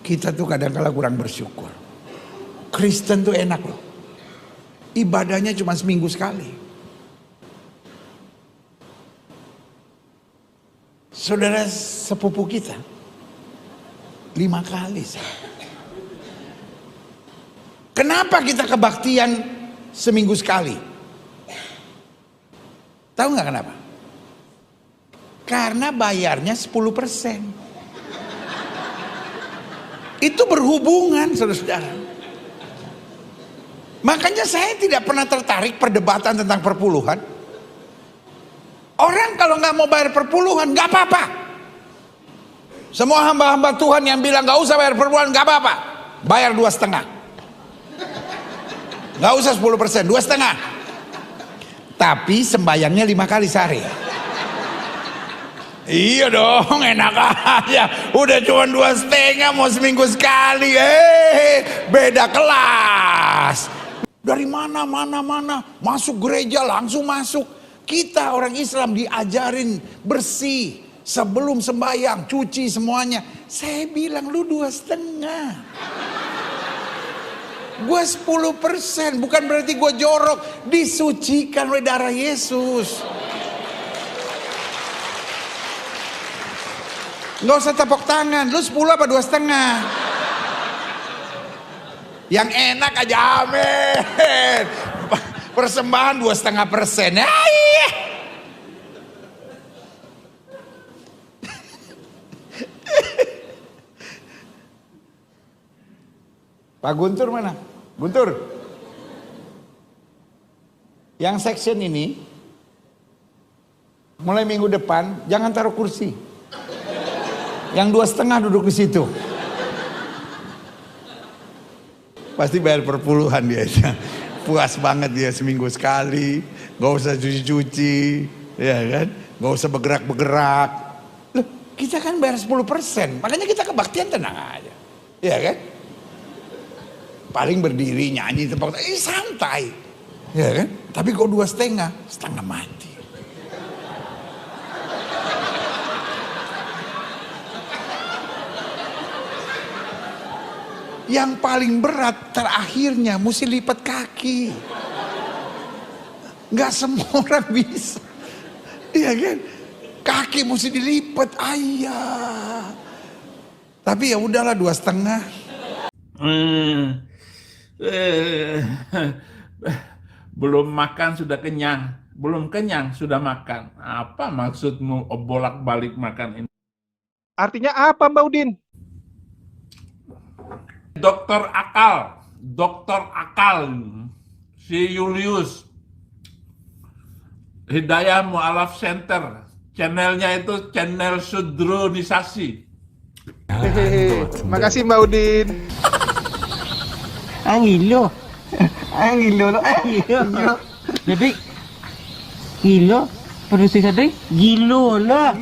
Kita tuh kadang-kala kurang bersyukur. Kristen tuh enak loh. Ibadahnya cuma seminggu sekali. Saudara sepupu kita 5 kali. Kenapa kita kebaktian seminggu sekali? Tahu nggak kenapa? Karena bayarnya 10%. Itu berhubungan, saudara-saudara. Makanya saya tidak pernah tertarik perdebatan tentang perpuluhan. Orang kalau nggak mau bayar perpuluhan, nggak apa-apa. Semua hamba-hamba Tuhan yang bilang nggak usah bayar perpuluhan, nggak apa-apa. Bayar 2,5. Nggak usah 10%, 2,5. Tapi sembayangnya 5 kali sehari. Iya dong, enak aja. Udah cuma 2,5 mau seminggu sekali. Beda kelas. Dari mana masuk gereja langsung masuk. Kita orang Islam diajarin bersih sebelum sembahyang, cuci semuanya. Saya bilang lu 2,5. Gue 10%, bukan berarti gue jorok. Disucikan oleh darah Yesus. Nggak usah tepuk tangan, lu 10 apa 2,5? Yang enak aja, amin. Persembahan 2,5%. Iya. Pak Guntur mana? Guntur. Yang section ini mulai minggu depan jangan taruh kursi. Yang 2,5 duduk di situ. Pasti bayar perpuluhan dia. Puas banget dia seminggu sekali. Gak usah cuci-cuci, ya kan? Gak usah bergerak-bergerak. Loh, kita kan bayar 10%. Makanya kita kebaktian tenang aja, ya kan? Paling berdiri nyanyi tempat, santai, ya kan? Tapi kok 2,5, setengah mati. Yang paling berat terakhirnya mesti lipat kaki. Nggak semua orang bisa, iya kan? Kaki mesti dilipat, ayah. Tapi ya udahlah 2,5. Belum makan sudah kenyang, belum kenyang sudah makan. Apa maksudmu bolak-balik makan ini? Artinya apa, Mbak Udin? Dokter akal, si Julius, Hidayah Mu'alaf Center, channelnya itu channel sudronisasi. Hehehe, makasih Mbak Udin. Ngilo lo, ngilo. Jadi ngilo, produksi tadi gilo lah.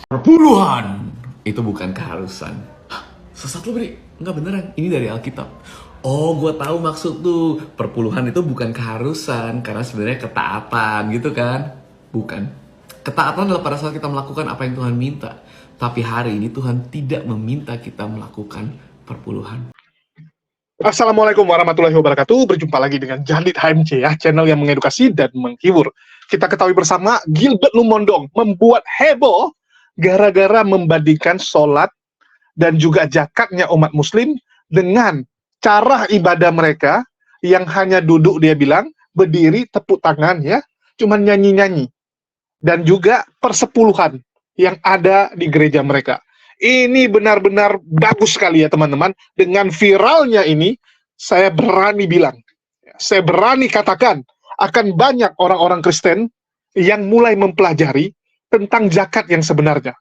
Perpuluhan itu bukan keharusan. Sesat lu, Bri. Enggak, beneran. Ini dari Alkitab. Oh, gue tahu maksud tuh. Perpuluhan itu bukan keharusan, karena sebenarnya ketaatan gitu kan. Bukan. Ketaatan adalah pada saat kita melakukan apa yang Tuhan minta. Tapi hari ini Tuhan tidak meminta kita melakukan perpuluhan. Assalamualaikum warahmatullahi wabarakatuh. Berjumpa lagi dengan Jandit HMC ya, channel yang mengedukasi dan menghibur. Kita ketahui bersama Gilbert Lumondong membuat heboh gara-gara membandingkan sholat dan juga zakatnya umat muslim dengan cara ibadah mereka yang hanya duduk, dia bilang, berdiri, tepuk tangan ya, cuman nyanyi-nyanyi. Dan juga persepuluhan yang ada di gereja mereka. Ini benar-benar bagus sekali ya teman-teman. Dengan viralnya ini, saya berani bilang, saya berani katakan, akan banyak orang-orang Kristen yang mulai mempelajari tentang zakat yang sebenarnya.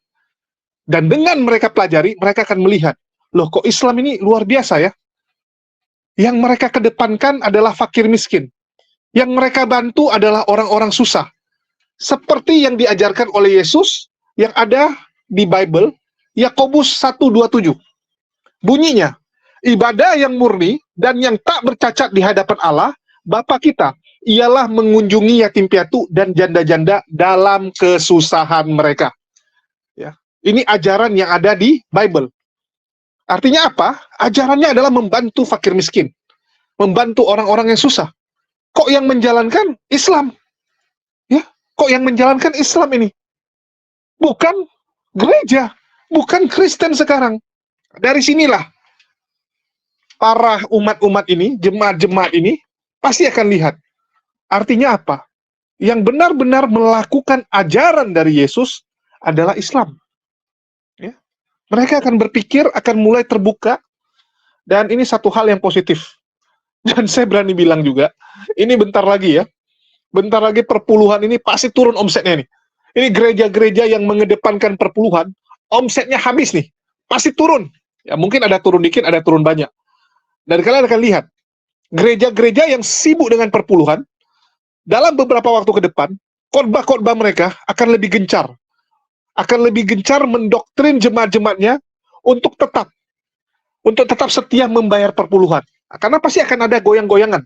Dan dengan mereka pelajari, mereka akan melihat, loh kok Islam ini luar biasa ya. Yang mereka kedepankan adalah fakir miskin. Yang mereka bantu adalah orang-orang susah. Seperti yang diajarkan oleh Yesus, yang ada di Bible, Yakobus 1:27. Bunyinya, ibadah yang murni dan yang tak bercacat di hadapan Allah, Bapa kita, ialah mengunjungi yatim piatu dan janda-janda dalam kesusahan mereka. Ya. Ini ajaran yang ada di Bible. Artinya apa? Ajarannya adalah membantu fakir miskin, membantu orang-orang yang susah. Kok yang menjalankan Islam? Ya, kok yang menjalankan Islam ini? Bukan gereja, bukan Kristen sekarang. Dari sinilah para umat-umat ini, jemaat-jemaat ini, pasti akan lihat. Artinya apa? Yang benar-benar melakukan ajaran dari Yesus adalah Islam. Ya. Mereka akan berpikir, akan mulai terbuka, dan ini satu hal yang positif. Dan saya berani bilang juga, ini bentar lagi ya, bentar lagi perpuluhan ini pasti turun omsetnya nih. Ini gereja-gereja yang mengedepankan perpuluhan, omsetnya habis nih, pasti turun. Ya mungkin ada turun dikit, ada turun banyak. Dan kalian akan lihat, gereja-gereja yang sibuk dengan perpuluhan, dalam beberapa waktu ke depan, khotbah-khotbah mereka akan lebih gencar. Akan lebih gencar mendoktrin jemaat-jemaatnya untuk tetap setia membayar perpuluhan. Karena pasti akan ada goyang-goyangan.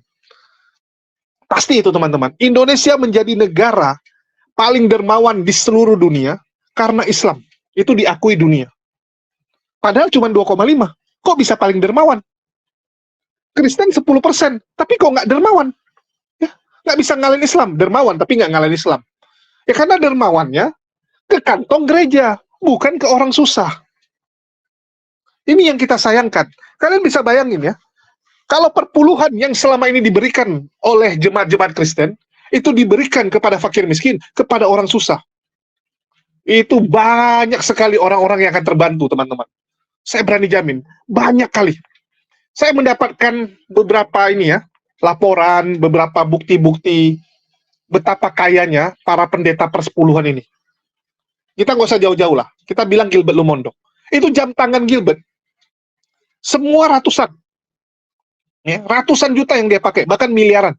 Pasti itu teman-teman. Indonesia menjadi negara paling dermawan di seluruh dunia karena Islam. Itu diakui dunia. Padahal cuma 2,5. Kok bisa paling dermawan? Kristen 10%, tapi kok nggak dermawan? Ya, nggak bisa ngalahin Islam. Dermawan, tapi nggak ngalahin Islam. Ya karena dermawannya ke kantong gereja, bukan ke orang susah. Ini yang kita sayangkan. Kalian bisa bayangin ya, kalau perpuluhan yang selama ini diberikan oleh jemaat-jemaat Kristen, itu diberikan kepada fakir miskin, kepada orang susah. Itu banyak sekali orang-orang yang akan terbantu, teman-teman. Saya berani jamin, banyak kali. Saya mendapatkan beberapa ini ya, laporan, beberapa bukti-bukti betapa kayanya para pendeta persepuluhan ini. Kita nggak usah jauh-jauh lah. Kita bilang Gilbert Lumondo. Itu jam tangan Gilbert. Semua ratusan. Ya, ratusan juta yang dia pakai, bahkan miliaran.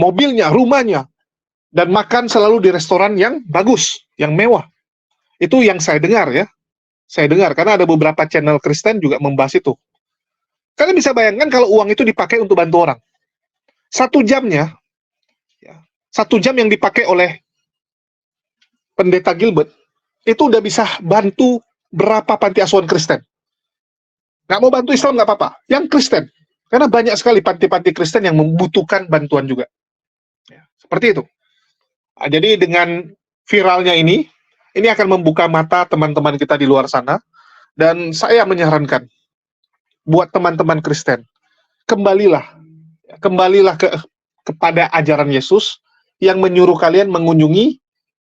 Mobilnya, rumahnya, dan makan selalu di restoran yang bagus, yang mewah. Itu yang saya dengar ya. Saya dengar, karena ada beberapa channel Kristen juga membahas itu. Kalian bisa bayangkan kalau uang itu dipakai untuk bantu orang. 1 jamnya, ya, 1 jam yang dipakai oleh pendeta Gilbert, itu udah bisa bantu berapa panti asuhan Kristen. Nggak mau bantu Islam nggak apa-apa, yang Kristen. Karena banyak sekali panti-panti Kristen yang membutuhkan bantuan juga. Ya, seperti itu. Nah, jadi dengan viralnya ini akan membuka mata teman-teman kita di luar sana. Dan saya menyarankan, buat teman-teman Kristen, kembalilah kepada ajaran Yesus yang menyuruh kalian mengunjungi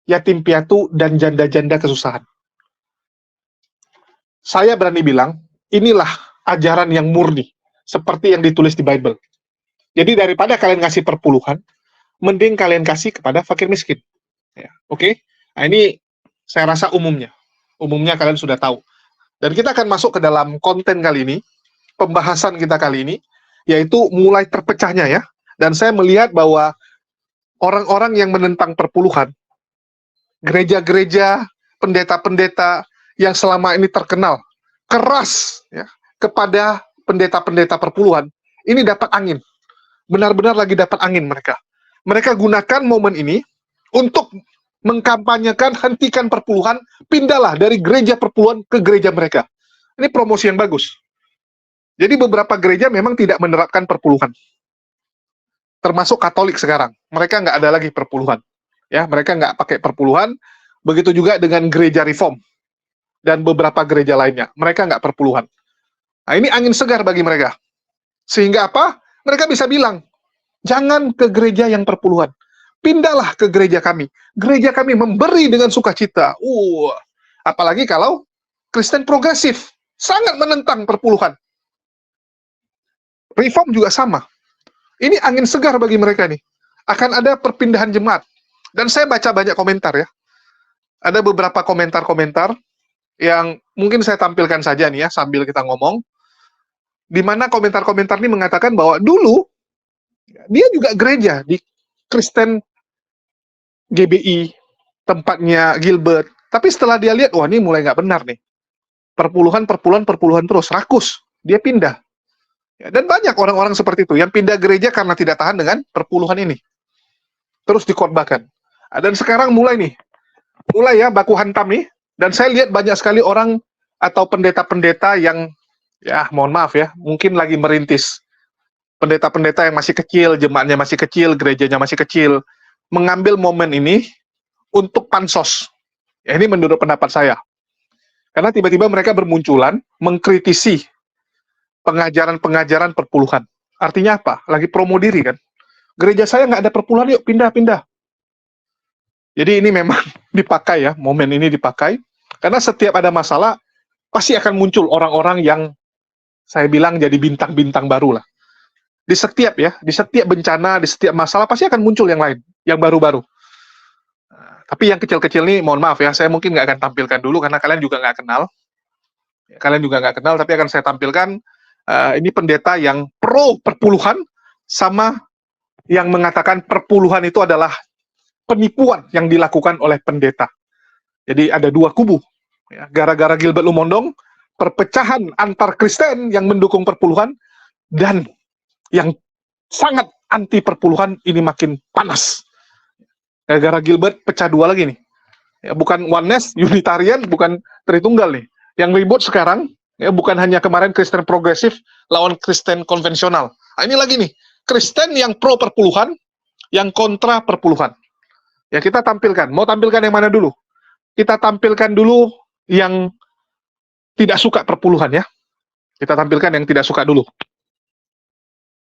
yatim piatu dan janda-janda kesusahan. Saya berani bilang, inilah ajaran yang murni, seperti yang ditulis di Bible. Jadi daripada kalian ngasih perpuluhan, mending kalian kasih kepada fakir miskin. Ya, oke? Nah ini saya rasa umumnya kalian sudah tahu. Dan kita akan masuk ke dalam konten kali ini, pembahasan kita kali ini, yaitu mulai terpecahnya ya. Dan saya melihat bahwa orang-orang yang menentang perpuluhan, gereja-gereja, pendeta-pendeta yang selama ini terkenal keras ya, kepada pendeta-pendeta perpuluhan, ini dapat angin. Benar-benar lagi dapat angin mereka. Mereka gunakan momen ini untuk mengkampanyekan hentikan perpuluhan, pindahlah dari gereja perpuluhan ke gereja mereka. Ini promosi yang bagus. Jadi beberapa gereja memang tidak menerapkan perpuluhan. Termasuk Katolik sekarang. Mereka nggak ada lagi perpuluhan. Ya, mereka nggak pakai perpuluhan. Begitu juga dengan gereja Reform dan beberapa gereja lainnya. Mereka nggak perpuluhan. Nah, ini angin segar bagi mereka. Sehingga apa? Mereka bisa bilang, jangan ke gereja yang perpuluhan. Pindahlah ke gereja kami. Gereja kami memberi dengan sukacita. Apalagi kalau Kristen progresif. Sangat menentang perpuluhan. Reform juga sama. Ini angin segar bagi mereka nih. Akan ada perpindahan jemaat. Dan saya baca banyak komentar ya. Ada beberapa komentar-komentar yang mungkin saya tampilkan saja nih ya, sambil kita ngomong. Di mana komentar-komentar ini mengatakan bahwa dulu, dia juga gereja di Kristen GBI, tempatnya Gilbert. Tapi setelah dia lihat, wah ini mulai nggak benar nih. Perpuluhan terus, rakus. Dia pindah. Ya, dan banyak orang-orang seperti itu yang pindah gereja karena tidak tahan dengan perpuluhan ini. Terus dikhotbahkan. Dan sekarang mulai ya baku hantam nih. Dan saya lihat banyak sekali orang atau pendeta-pendeta yang Ya, mohon maaf ya, mungkin lagi merintis. Pendeta-pendeta yang masih kecil, jemaatnya masih kecil, gerejanya masih kecil, mengambil momen ini untuk pansos. Ya, ini menurut pendapat saya. Karena tiba-tiba mereka bermunculan mengkritisi pengajaran-pengajaran perpuluhan. Artinya apa? Lagi promo diri kan? Gereja saya nggak ada perpuluhan, yuk pindah-pindah. Jadi ini memang dipakai ya, momen ini dipakai. Karena setiap ada masalah, pasti akan muncul orang-orang yang saya bilang jadi bintang-bintang baru lah. Di setiap bencana, di setiap masalah, pasti akan muncul yang lain, yang baru-baru. Tapi yang kecil-kecil nih, mohon maaf ya, saya mungkin nggak akan tampilkan dulu, karena kalian juga nggak kenal. Kalian juga nggak kenal, tapi akan saya tampilkan, ini pendeta yang pro perpuluhan, sama yang mengatakan perpuluhan itu adalah penipuan yang dilakukan oleh pendeta. Jadi ada dua kubu. Ya, gara-gara Gilbert Lumondong, perpecahan antar Kristen yang mendukung perpuluhan, dan yang sangat anti perpuluhan ini makin panas. Gara-gara Gilbert pecah dua lagi nih. Ya, bukan oneness, Unitarian, bukan Tritunggal nih. Yang ribut sekarang, ya bukan hanya kemarin Kristen progresif lawan Kristen konvensional. Nah, ini lagi nih, Kristen yang pro perpuluhan, yang kontra perpuluhan. Ya kita tampilkan. Mau tampilkan yang mana dulu? Kita tampilkan dulu yang tidak suka perpuluhan ya. Kita tampilkan yang tidak suka dulu.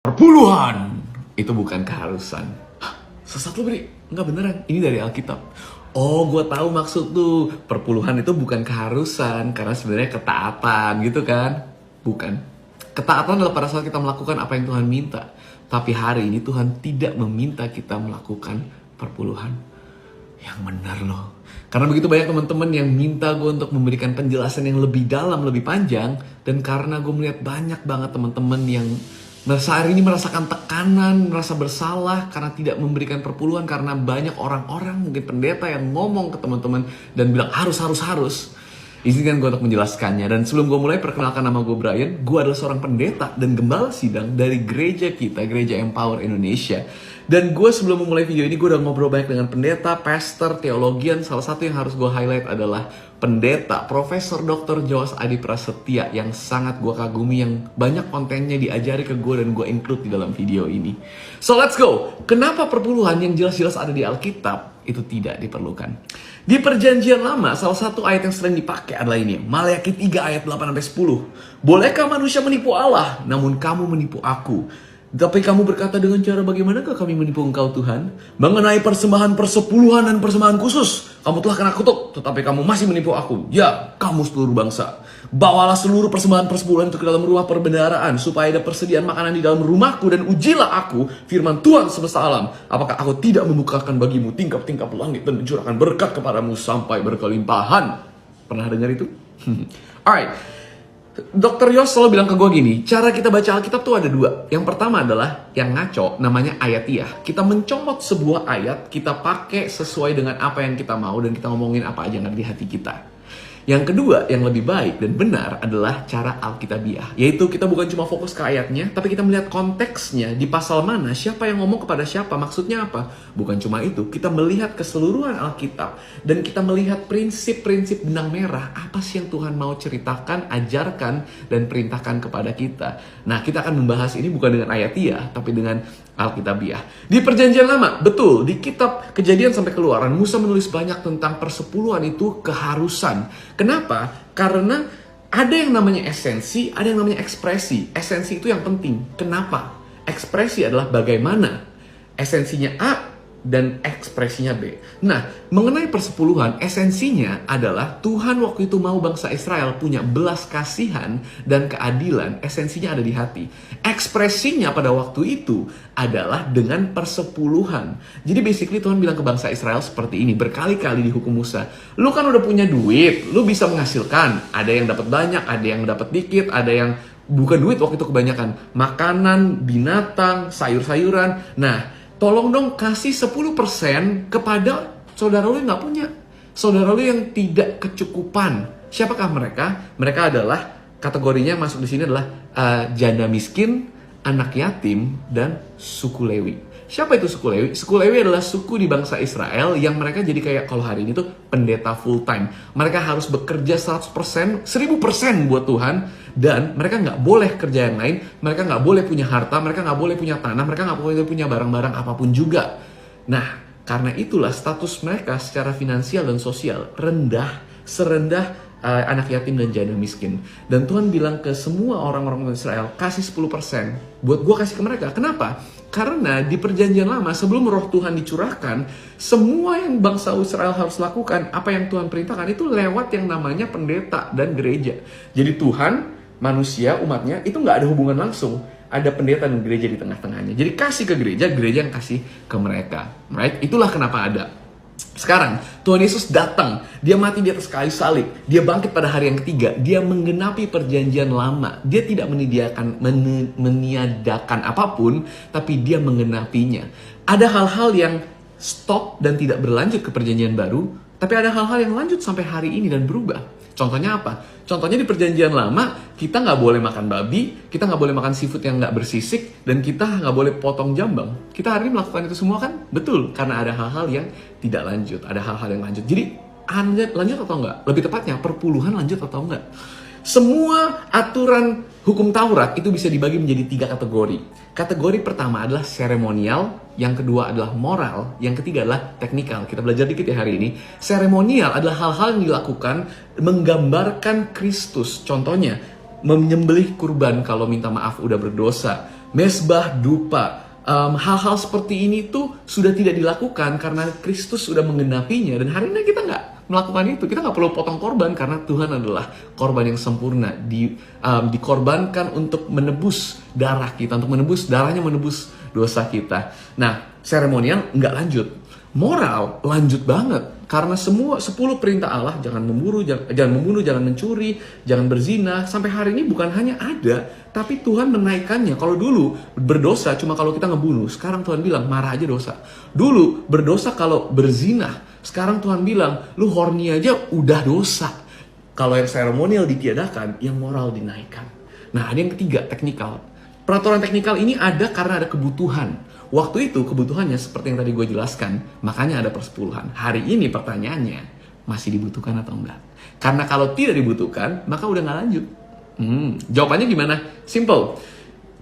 Perpuluhan itu bukan keharusan. Hah, sesat lu, Bri? Nggak beneran, ini dari Alkitab. Oh, gue tahu maksud tuh. Perpuluhan itu bukan keharusan, karena sebenarnya ketaatan gitu kan? Bukan. Ketaatan adalah pada saat kita melakukan apa yang Tuhan minta. Tapi hari ini Tuhan tidak meminta kita melakukan perpuluhan. Yang benar loh. Karena begitu banyak teman-teman yang minta gue untuk memberikan penjelasan yang lebih dalam, lebih panjang. Dan karena gue melihat banyak banget teman-teman yang hari ini merasakan tekanan, merasa bersalah karena tidak memberikan perpuluhan. Karena banyak orang-orang, mungkin pendeta yang ngomong ke teman-teman dan bilang harus. Izinkan gue untuk menjelaskannya. Dan sebelum gue mulai, perkenalkan nama gue Brian. Gue adalah seorang pendeta dan gembala sidang dari gereja kita, Gereja Empower Indonesia. Dan gue sebelum memulai video ini, gue udah ngobrol banyak dengan pendeta, pastor, teologian. Salah satu yang harus gue highlight adalah pendeta, Profesor Dr. Joas Adi Prasetya, yang sangat gue kagumi, yang banyak kontennya diajari ke gue dan gue include di dalam video ini. So let's go. Kenapa perpuluhan yang jelas-jelas ada di Alkitab itu tidak diperlukan? Di Perjanjian Lama, salah satu ayat yang sering dipakai adalah ini, Maleakhi 3 ayat 8-10. Bolehkah manusia menipu Allah? Namun kamu menipu aku. Tapi kamu berkata, dengan cara bagaimanakah kami menipu engkau Tuhan? Mengenai persembahan persepuluhan dan persembahan khusus, kamu telah kena kutuk, tetapi kamu masih menipu aku. Ya, kamu seluruh bangsa. Bawalah seluruh persembahan persepuluhan itu ke dalam rumah perbendaharaan, supaya ada persediaan makanan di dalam rumahku, dan ujilah aku, firman Tuhan semesta alam. Apakah aku tidak membukakan bagimu tingkap-tingkap langit dan mencurahkan berkat kepadamu sampai berkelimpahan? Pernah dengar itu? Alright. Dr. Yos selalu bilang ke gue gini, cara kita baca Alkitab tuh ada dua. Yang pertama adalah yang ngaco, namanya ayatiah. Kita mencomot sebuah ayat, kita pakai sesuai dengan apa yang kita mau, dan kita ngomongin apa aja yang ada di hati kita. Yang kedua, yang lebih baik dan benar adalah cara Alkitabiah. Yaitu kita bukan cuma fokus ke ayatnya, tapi kita melihat konteksnya, di pasal mana, siapa yang ngomong kepada siapa, maksudnya apa. Bukan cuma itu, kita melihat keseluruhan Alkitab, dan kita melihat prinsip-prinsip benang merah, apa sih yang Tuhan mau ceritakan, ajarkan, dan perintahkan kepada kita. Nah, kita akan membahas ini bukan dengan ayatiah, tapi dengan Alkitabiah. Di Perjanjian Lama, betul, di kitab Kejadian sampai Keluaran, Musa menulis banyak tentang persepuluhan itu keharusan. Kenapa? Karena ada yang namanya esensi, ada yang namanya ekspresi. Esensi itu yang penting. Kenapa? Ekspresi adalah bagaimana. Esensinya A dan ekspresinya B. Nah, mengenai persepuluhan, esensinya adalah Tuhan waktu itu mau bangsa Israel punya belas kasihan dan keadilan. Esensinya ada di hati. Ekspresinya pada waktu itu adalah dengan persepuluhan. Jadi basically Tuhan bilang ke bangsa Israel seperti ini, berkali-kali di hukum Musa. Lu kan udah punya duit, lu bisa menghasilkan. Ada yang dapat banyak, ada yang dapat dikit, ada yang bukan duit waktu itu kebanyakan. Makanan, binatang, sayur-sayuran. Nah, tolong dong kasih 10% kepada saudara lu yang gak punya. Saudara lu yang tidak kecukupan. Siapakah mereka? Mereka adalah, kategorinya masuk di sini adalah janda miskin, anak yatim, dan suku Lewi. Siapa itu suku Lewi? Suku Lewi adalah suku di bangsa Israel yang mereka jadi kayak kalau hari ini tuh pendeta full time. Mereka harus bekerja 100%, 1000% buat Tuhan. Dan mereka nggak boleh kerja yang lain. Mereka nggak boleh punya harta, mereka nggak boleh punya tanah, mereka nggak boleh punya barang-barang apapun juga. Nah, karena itulah status mereka secara finansial dan sosial rendah, serendah anak yatim dan janda miskin. Dan Tuhan bilang ke semua orang-orang Israel, kasih 10%. Buat gue kasih ke mereka. Kenapa? Karena di perjanjian lama, sebelum roh Tuhan dicurahkan, semua yang bangsa Israel harus lakukan, apa yang Tuhan perintahkan, itu lewat yang namanya pendeta dan gereja. Jadi Tuhan, manusia, umatnya, itu nggak ada hubungan langsung. Ada pendeta dan gereja di tengah-tengahnya. Jadi kasih ke gereja, gereja yang kasih ke mereka. Right? Itulah kenapa ada. Sekarang, Tuhan Yesus datang, dia mati di atas kayu salib, dia bangkit pada hari yang ketiga, dia menggenapi perjanjian lama, dia tidak meniadakan apapun, tapi dia menggenapinya. Ada hal-hal yang stop dan tidak berlanjut ke perjanjian baru, tapi ada hal-hal yang lanjut sampai hari ini dan berubah. Contohnya apa? Contohnya di perjanjian lama, kita nggak boleh makan babi, kita nggak boleh makan seafood yang nggak bersisik, dan kita nggak boleh potong jambang. Kita hari ini melakukan itu semua kan? Betul, karena ada hal-hal yang tidak lanjut, ada hal-hal yang lanjut. Jadi, lanjut atau enggak? Lebih tepatnya, perpuluhan lanjut atau enggak? Semua aturan hukum Taurat itu bisa dibagi menjadi 3 kategori. Kategori pertama adalah seremonial, yang kedua adalah moral, yang ketiga adalah teknikal. Kita belajar dikit ya hari ini. Seremonial adalah hal-hal yang dilakukan menggambarkan Kristus. Contohnya, menyembelih kurban kalau minta maaf udah berdosa, mesbah dupa. Hal-hal seperti ini tuh sudah tidak dilakukan karena Kristus sudah menggenapinya, dan hari ini kita nggak melakukan itu. Kita nggak perlu potong korban karena Tuhan adalah korban yang sempurna, dikorbankan untuk menebus darah kita, untuk menebus darahnya, menebus dosa kita. Nah, seremonial nggak lanjut. Moral lanjut banget karena semua 10 perintah Allah, jangan membunuh, jangan mencuri, jangan berzina, sampai hari ini bukan hanya ada, tapi Tuhan menaikkannya. Kalau dulu berdosa cuma kalau kita ngebunuh, sekarang Tuhan bilang marah aja dosa. Dulu berdosa kalau berzina, sekarang Tuhan bilang lu horny aja udah dosa. Kalau yang seremonial ditiadakan, yang moral dinaikkan. Nah, ada yang ketiga, teknikal. Peraturan teknikal ini ada karena ada kebutuhan. Waktu itu kebutuhannya seperti yang tadi gue jelaskan, makanya ada persepuluhan. Hari ini pertanyaannya, masih dibutuhkan atau enggak? Karena kalau tidak dibutuhkan, maka udah nggak lanjut. Jawabannya gimana? Simple.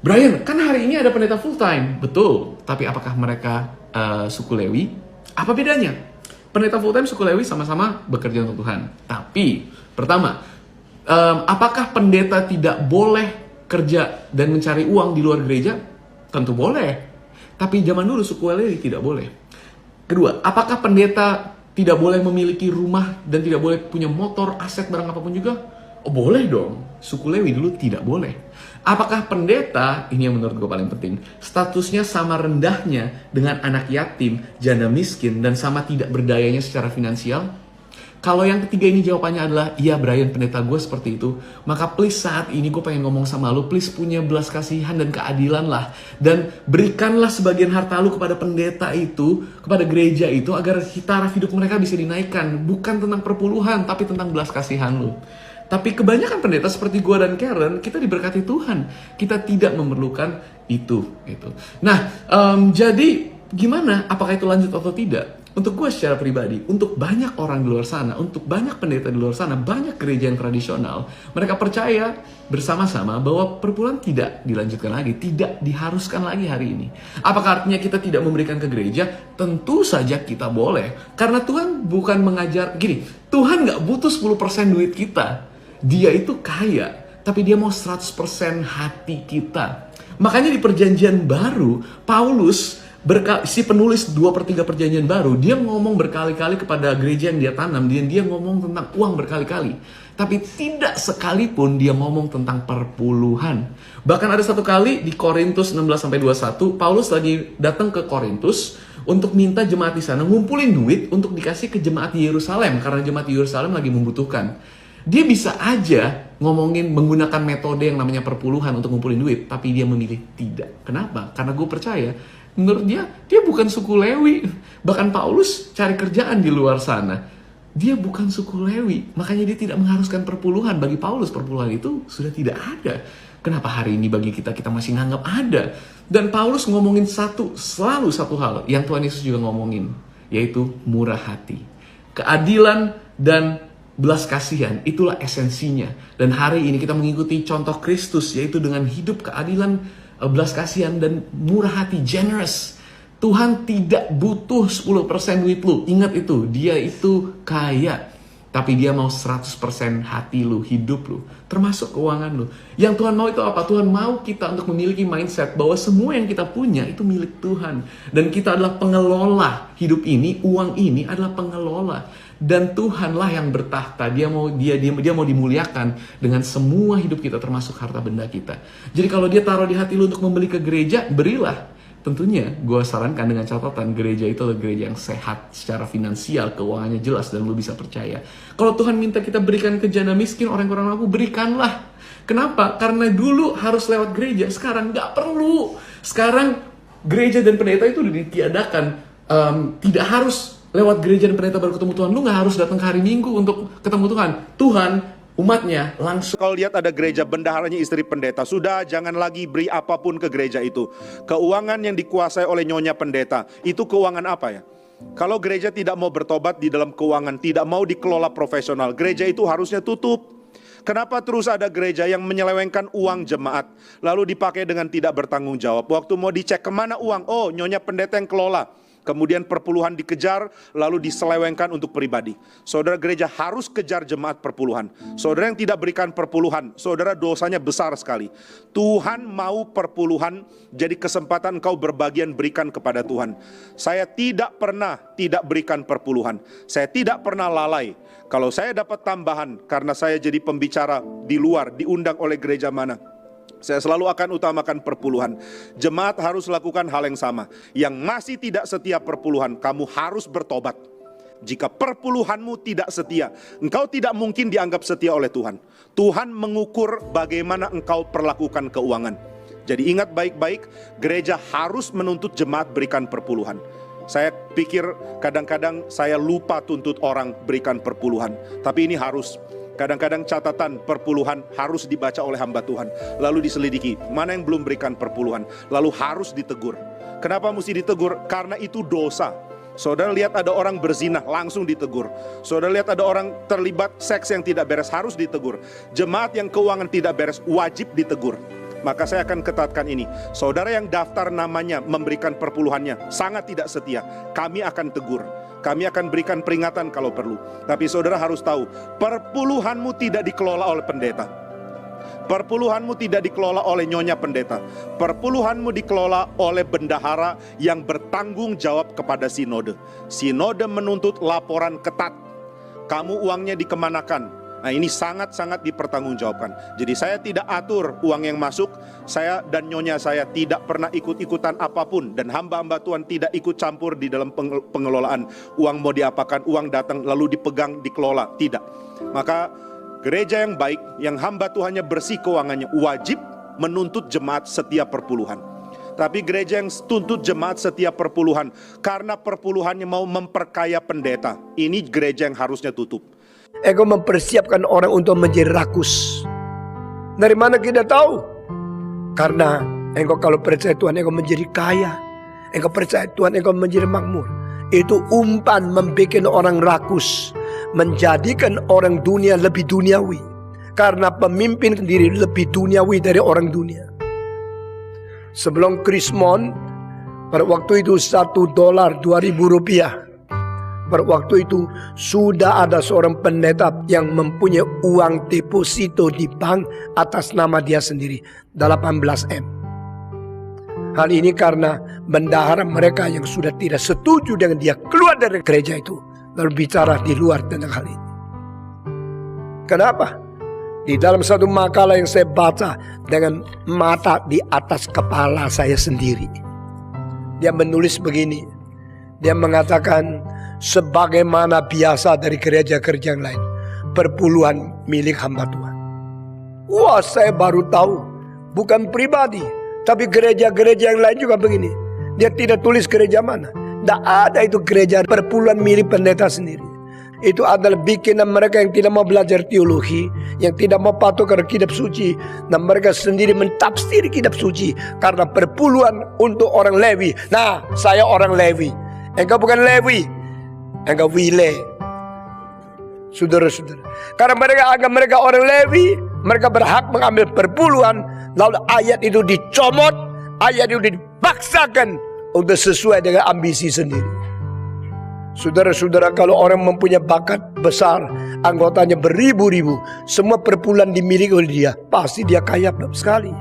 Brian, kan hari ini ada pendeta full time. Betul, tapi apakah mereka suku Lewi? Apa bedanya? Pendeta full time, suku Lewi sama-sama bekerja untuk Tuhan. Tapi, pertama, apakah pendeta tidak boleh kerja dan mencari uang di luar gereja? Tentu boleh. Tapi zaman dulu suku Lewi tidak boleh. Kedua, apakah pendeta tidak boleh memiliki rumah dan tidak boleh punya motor, aset, barang apapun juga? Oh, boleh dong. Suku Lewi dulu tidak boleh. Apakah pendeta, ini yang menurut gue paling penting, statusnya sama rendahnya dengan anak yatim, janda miskin, dan sama tidak berdayanya secara finansial? Kalau yang ketiga ini jawabannya adalah, iya Brian, pendeta gue seperti itu. Maka please saat ini gue pengen ngomong sama lu, please punya belas kasihan dan keadilan lah. Dan berikanlah sebagian harta lu kepada pendeta itu, kepada gereja itu, agar taraf hidup mereka bisa dinaikkan. Bukan tentang perpuluhan, tapi tentang belas kasihan lu. Tapi kebanyakan pendeta seperti gue dan Karen, kita diberkati Tuhan. Kita tidak memerlukan itu. Gitu. Nah, jadi gimana? Apakah itu lanjut atau tidak? Untuk gue secara pribadi, untuk banyak orang di luar sana, untuk banyak pendeta di luar sana, banyak gereja yang tradisional, mereka percaya bersama-sama bahwa perpuluhan tidak dilanjutkan lagi, tidak diharuskan lagi hari ini. Apakah artinya kita tidak memberikan ke gereja? Tentu saja kita boleh. Karena Tuhan bukan mengajar, gini, Tuhan gak butuh 10% duit kita. Dia itu kaya, tapi dia mau 100% hati kita. Makanya di perjanjian baru, Paulus, si penulis 2/3 perjanjian baru, dia ngomong berkali-kali kepada gereja yang dia tanam, dia ngomong tentang uang berkali-kali. Tapi tidak sekalipun dia ngomong tentang perpuluhan. Bahkan ada satu kali di Korintus 16-21, Paulus lagi datang ke Korintus untuk minta jemaat di sana ngumpulin duit untuk dikasih ke jemaat di Yerusalem, karena jemaat di Yerusalem lagi membutuhkan. Dia bisa aja ngomongin menggunakan metode yang namanya perpuluhan untuk ngumpulin duit, tapi dia memilih tidak. Kenapa? Karena gue percaya, menurut dia bukan suku Lewi. Bahkan Paulus cari kerjaan di luar sana. Dia bukan suku Lewi, makanya dia tidak mengharuskan perpuluhan. Bagi Paulus perpuluhan itu sudah tidak ada. Kenapa hari ini bagi kita masih nganggap ada? Dan Paulus ngomongin selalu satu hal yang Tuhan Yesus juga ngomongin, yaitu murah hati. Keadilan dan belas kasihan, itulah esensinya. Dan hari ini kita mengikuti contoh Kristus, yaitu dengan hidup keadilan, belas kasihan, dan murah hati, generous. Tuhan tidak butuh 10% duit lu. Ingat itu, dia itu kaya. Tapi dia mau 100% hati lu, hidup lu, termasuk keuangan lu. Yang Tuhan mau itu apa? Tuhan mau kita untuk memiliki mindset bahwa semua yang kita punya itu milik Tuhan. Dan kita adalah pengelola hidup ini, uang ini adalah pengelola. Dan Tuhanlah yang bertahta. Dia mau dimuliakan dengan semua hidup kita, termasuk harta benda kita. Jadi kalau dia taruh di hati lu untuk membeli ke gereja, berilah. Tentunya gue sarankan dengan catatan, gereja itu adalah gereja yang sehat secara finansial, keuangannya jelas, dan lu bisa percaya. Kalau Tuhan minta kita berikan ke janda miskin, orang kurang mampu, berikanlah. Kenapa? Karena dulu harus lewat gereja, sekarang nggak perlu. Sekarang gereja dan pendeta itu udah ditiadakan. Tidak harus lewat gereja dan pendeta baru ketemu Tuhan. Lu nggak harus datang ke hari Minggu untuk ketemu Tuhan. Tuhan, umatnya langsung. Kalau lihat ada gereja bendaharanya istri pendeta, sudah jangan lagi beri apapun ke gereja itu. Keuangan yang dikuasai oleh nyonya pendeta, itu keuangan apa ya? Kalau gereja tidak mau bertobat di dalam keuangan, tidak mau dikelola profesional, gereja itu harusnya tutup. Kenapa terus ada gereja yang menyelewengkan uang jemaat, lalu dipakai dengan tidak bertanggung jawab? Waktu mau dicek kemana uang, oh nyonya pendeta yang kelola. Kemudian perpuluhan dikejar, lalu diselewengkan untuk pribadi. Saudara, gereja harus kejar jemaat perpuluhan. Saudara yang tidak berikan perpuluhan, saudara dosanya besar sekali. Tuhan mau perpuluhan jadi kesempatan engkau berbagian berikan kepada Tuhan. Saya tidak pernah tidak berikan perpuluhan. Saya tidak pernah lalai. Kalau saya dapat tambahan karena saya jadi pembicara di luar, diundang oleh gereja mana, saya selalu akan utamakan perpuluhan. Jemaat harus lakukan hal yang sama. Yang masih tidak setia perpuluhan, kamu harus bertobat. Jika perpuluhanmu tidak setia, engkau tidak mungkin dianggap setia oleh Tuhan. Tuhan mengukur bagaimana engkau perlakukan keuangan. Jadi ingat baik-baik, gereja harus menuntut jemaat berikan perpuluhan. Saya pikir kadang-kadang saya lupa tuntut orang berikan perpuluhan. Tapi ini harus. Kadang-kadang catatan perpuluhan harus dibaca oleh hamba Tuhan. Lalu diselidiki, mana yang belum berikan perpuluhan. Lalu harus ditegur. Kenapa mesti ditegur? Karena itu dosa. Saudara lihat ada orang berzina, langsung ditegur. Saudara lihat ada orang terlibat seks yang tidak beres, harus ditegur. Jemaat yang keuangan tidak beres, wajib ditegur. Maka saya akan ketatkan ini. Saudara yang daftar namanya memberikan perpuluhannya sangat tidak setia, kami akan tegur. Kami akan berikan peringatan kalau perlu. Tapi saudara harus tahu, perpuluhanmu tidak dikelola oleh pendeta. Perpuluhanmu tidak dikelola oleh nyonya pendeta. Perpuluhanmu dikelola oleh bendahara yang bertanggung jawab kepada sinode. Sinode menuntut laporan ketat. Kamu uangnya dikemanakan? Nah, ini sangat-sangat dipertanggungjawabkan. Jadi saya tidak atur uang yang masuk. Saya dan nyonya saya tidak pernah ikut-ikutan apapun. Dan hamba-hamba Tuhan tidak ikut campur di dalam pengelolaan. Uang mau diapakan, uang datang lalu dipegang, dikelola. Tidak. Maka gereja yang baik, yang hamba Tuhannya bersih keuangannya, wajib menuntut jemaat setiap perpuluhan. Tapi gereja yang tuntut jemaat setiap perpuluhan karena perpuluhannya mau memperkaya pendeta, ini gereja yang harusnya tutup. Engkau mempersiapkan orang untuk menjadi rakus. Dari mana kita tahu? Karena engkau kalau percaya Tuhan, engkau menjadi kaya. Engkau percaya Tuhan, engkau menjadi makmur. Itu umpan membuat orang rakus, menjadikan orang dunia lebih duniawi. Karena pemimpin sendiri lebih duniawi dari orang dunia. Sebelum Krismon, pada waktu itu $1 $2.000. Pada waktu itu sudah ada seorang pendeta yang mempunyai uang deposito di bank atas nama dia sendiri, 18M. Hal ini karena bendahara mereka yang sudah tidak setuju dengan dia keluar dari gereja itu, lalu bicara di luar tentang hal ini. Kenapa? Di dalam satu makalah yang saya baca dengan mata di atas kepala saya sendiri, dia menulis begini. Dia mengatakan, sebagaimana biasa dari gereja-gereja yang lain, perpuluhan milik hamba Tuhan. Wah, saya baru tahu. Bukan pribadi, tapi gereja-gereja yang lain juga begini. Dia tidak tulis gereja mana. Tidak ada itu gereja perpuluhan milik pendeta sendiri. Itu adalah bikinan mereka yang tidak mau belajar teologi, yang tidak mau patuh kepada kitab suci, dan mereka sendiri mentafsir kitab suci karena perpuluhan untuk orang Lewi. Nah, saya orang Lewi, engkau bukan Lewi, engkau Wile. Saudara-saudara, karena mereka anggap mereka orang Lewi, mereka berhak mengambil perpuluhan, lalu ayat itu dicomot, ayat itu dipaksakan untuk sesuai dengan ambisi sendiri. Saudara-saudara, kalau orang mempunyai bakat besar, anggotanya beribu-ribu, semua perpuluhan dimiliki oleh dia, pasti dia kaya sekali.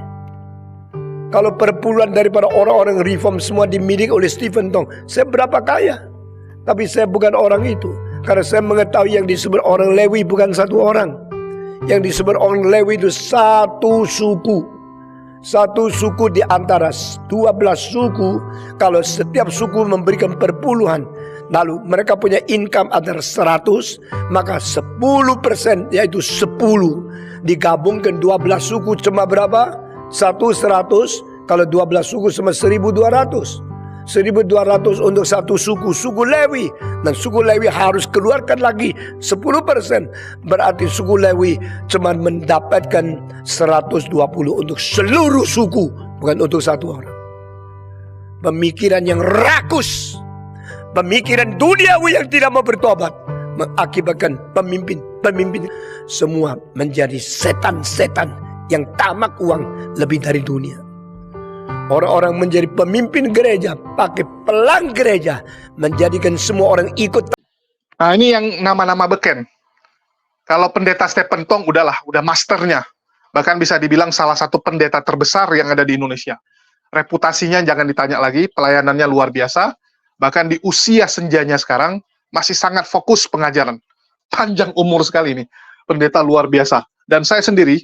Kalau perpuluhan daripada orang-orang reform semua dimiliki oleh Stephen Tong, saya berapa kaya? Tapi saya bukan orang itu, karena saya mengetahui yang disebut orang Lewi bukan satu orang. Yang disebut orang Lewi itu satu suku. Satu suku di antara 12 suku. Kalau setiap suku memberikan perpuluhan, lalu mereka punya income antara 100, maka 10%, yaitu 10 digabungkan 12 suku cuma berapa? 100. Kalau 12 suku cuma 1.200. 1.200 untuk satu suku, suku Lewi. Dan suku Lewi harus keluarkan lagi 10%. Berarti suku Lewi cuma mendapatkan 120 untuk seluruh suku, bukan untuk satu orang. Pemikiran yang rakus, pemikiran duniawi yang tidak mau bertobat, mengakibatkan pemimpin semua menjadi setan-setan yang tamak uang lebih dari dunia. Orang-orang menjadi pemimpin gereja, pakai pelang gereja, menjadikan semua orang ikut. Nah, ini yang nama-nama beken. Kalau pendeta Stephen Tong udah masternya. Bahkan bisa dibilang salah satu pendeta terbesar yang ada di Indonesia. Reputasinya jangan ditanya lagi, pelayanannya luar biasa. Bahkan di usia senjanya sekarang, masih sangat fokus pengajaran. Panjang umur sekali ini. Pendeta luar biasa. Dan saya sendiri,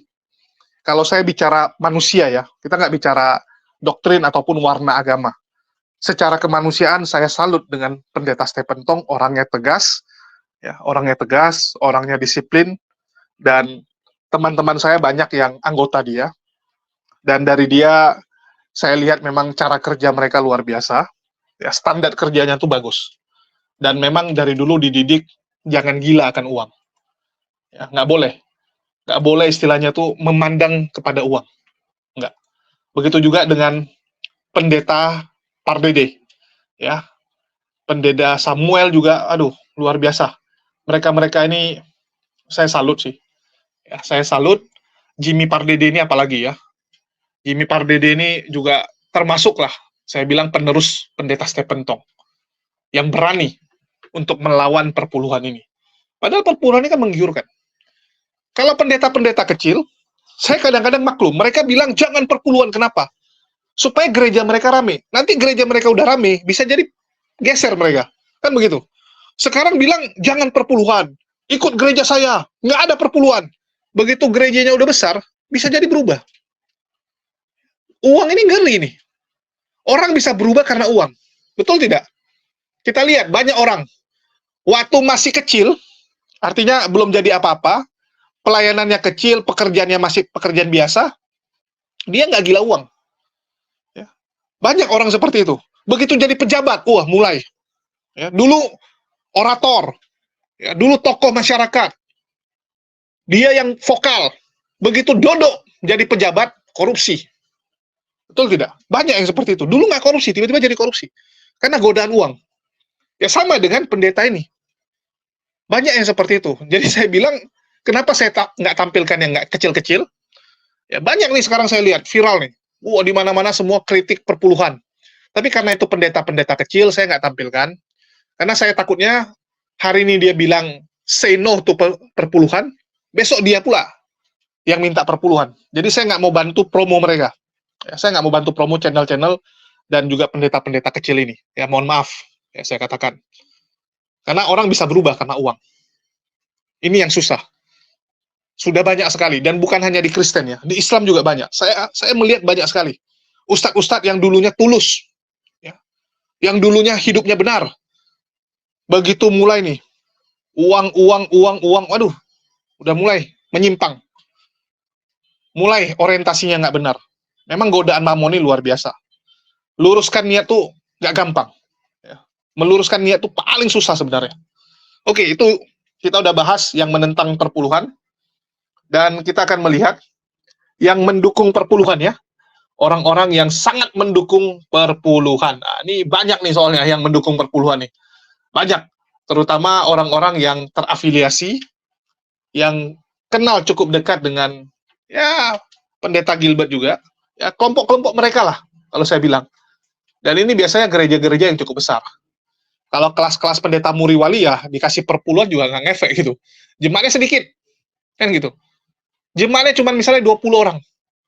kalau saya bicara manusia ya, kita nggak bicara doktrin ataupun warna agama. Secara kemanusiaan saya salut dengan pendeta Stephen Tong, orangnya tegas, ya, orangnya disiplin, dan teman-teman saya banyak yang anggota dia. Dan dari dia saya lihat memang cara kerja mereka luar biasa, ya, standar kerjanya tuh bagus. Dan memang dari dulu dididik jangan gila akan uang. Ya, nggak boleh istilahnya tuh memandang kepada uang. Nggak. Begitu juga dengan pendeta Pardede, ya, pendeta Samuel juga, aduh, luar biasa. Mereka ini saya salut sih. Ya, saya salut. Jimmy Pardede ini apalagi ya. Jimmy Pardede ini juga termasuk lah, saya bilang penerus pendeta Stephen Tong, yang berani untuk melawan perpuluhan ini. Padahal perpuluhan ini kan menggiurkan. Kalau pendeta-pendeta kecil, saya kadang-kadang maklum, mereka bilang jangan perpuluhan, kenapa? Supaya gereja mereka rame. Nanti gereja mereka udah rame, bisa jadi geser mereka. Kan begitu. Sekarang bilang jangan perpuluhan, ikut gereja saya, nggak ada perpuluhan. Begitu gerejanya udah besar, bisa jadi berubah. Uang ini ngeri nih. Orang bisa berubah karena uang. Betul tidak? Kita lihat banyak orang, waktu masih kecil, artinya belum jadi apa-apa, pelayanannya kecil, pekerjaannya masih pekerjaan biasa, dia nggak gila uang. Ya. Banyak orang seperti itu. Begitu jadi pejabat, wah mulai. Ya, dulu orator, ya, dulu tokoh masyarakat, dia yang vokal. Begitu dodok jadi pejabat, korupsi. Betul tidak? Banyak yang seperti itu. Dulu nggak korupsi, tiba-tiba jadi korupsi. Karena godaan uang. Ya sama dengan pendeta ini. Banyak yang seperti itu. Jadi saya bilang, kenapa saya nggak tampilkan yang nggak kecil-kecil? Ya banyak nih sekarang saya lihat viral nih. Wah, di mana-mana semua kritik perpuluhan. Tapi karena itu pendeta-pendeta kecil, saya nggak tampilkan. Karena saya takutnya hari ini dia bilang say no to perpuluhan, besok dia pula yang minta perpuluhan. Jadi saya nggak mau bantu promo mereka. Ya, saya nggak mau bantu promo channel-channel dan juga pendeta-pendeta kecil ini. Ya mohon maaf, ya saya katakan. Karena orang bisa berubah karena uang. Ini yang susah. Sudah banyak sekali, dan bukan hanya di Kristen ya, di Islam juga banyak. Saya melihat banyak sekali ustadz-ustadz yang dulunya tulus, ya, yang dulunya hidupnya benar. Begitu mulai nih, uang, waduh, udah mulai menyimpang. Mulai orientasinya nggak benar. Memang godaan mamon ini luar biasa. Luruskan niat tuh nggak gampang. Ya. Meluruskan niat tuh paling susah sebenarnya. Oke, itu kita udah bahas yang menentang perpuluhan, dan kita akan melihat yang mendukung perpuluhan ya. Orang-orang yang sangat mendukung perpuluhan. Nah, ini banyak nih soalnya yang mendukung perpuluhan nih. Banyak. Terutama orang-orang yang terafiliasi, yang kenal cukup dekat dengan ya pendeta Gilbert juga. Ya kelompok-kelompok mereka lah, kalau saya bilang. Dan ini biasanya gereja-gereja yang cukup besar. Kalau kelas-kelas pendeta Muriwali ya dikasih perpuluhan juga nggak ngefek gitu. Jemaatnya sedikit. Kan gitu. Jemaatnya cuma misalnya 20 orang.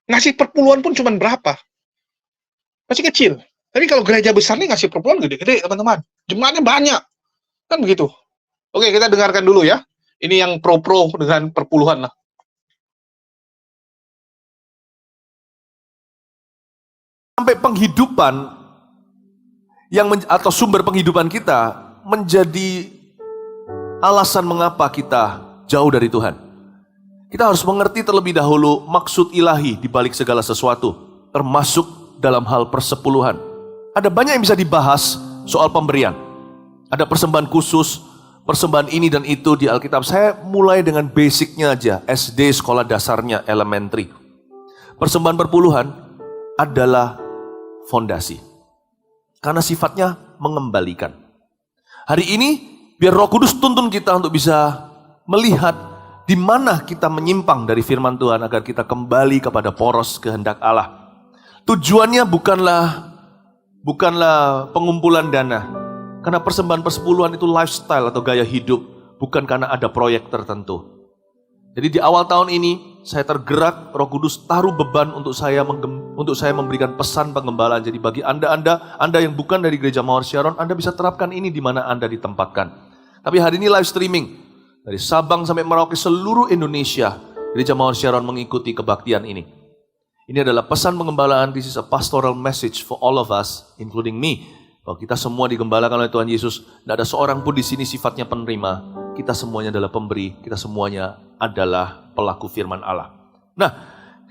Ngasih perpuluhan pun cuma berapa? Masih kecil. Tapi kalau gereja besar nih ngasih perpuluhan gede-gede, teman-teman. Jemaatnya banyak. Kan begitu. Oke, kita dengarkan dulu ya. Ini yang pro-pro dengan perpuluhan lah. Sampai penghidupan atau sumber penghidupan kita menjadi alasan mengapa kita jauh dari Tuhan. Kita harus mengerti terlebih dahulu maksud ilahi di balik segala sesuatu, termasuk dalam hal persepuluhan. Ada banyak yang bisa dibahas soal pemberian. Ada persembahan khusus, persembahan ini dan itu di Alkitab. Saya mulai dengan basicnya aja, SD, sekolah dasarnya, elementary. Persembahan perpuluhan adalah fondasi. Karena sifatnya mengembalikan. Hari ini, biar Roh Kudus tuntun kita untuk bisa melihat di mana kita menyimpang dari firman Tuhan agar kita kembali kepada poros kehendak Allah. Tujuannya bukanlah pengumpulan dana. Karena persembahan persepuluhan itu lifestyle atau gaya hidup, bukan karena ada proyek tertentu. Jadi di awal tahun ini saya tergerak, Roh Kudus taruh beban untuk saya memberikan pesan pengembalaan. Jadi bagi Anda yang bukan dari Gereja Mawar Sharon, Anda bisa terapkan ini di mana Anda ditempatkan. Tapi hari ini live streaming dari Sabang sampai Merauke seluruh Indonesia, Gereja Mawar Sharon mengikuti kebaktian ini. Ini adalah pesan pengembalaan. This is a pastoral message for all of us, including me. Bahwa kita semua digembalakan oleh Tuhan Yesus. Tidak ada seorang pun di sini sifatnya penerima. Kita semuanya adalah pemberi. Kita semuanya adalah pelaku firman Allah. Nah,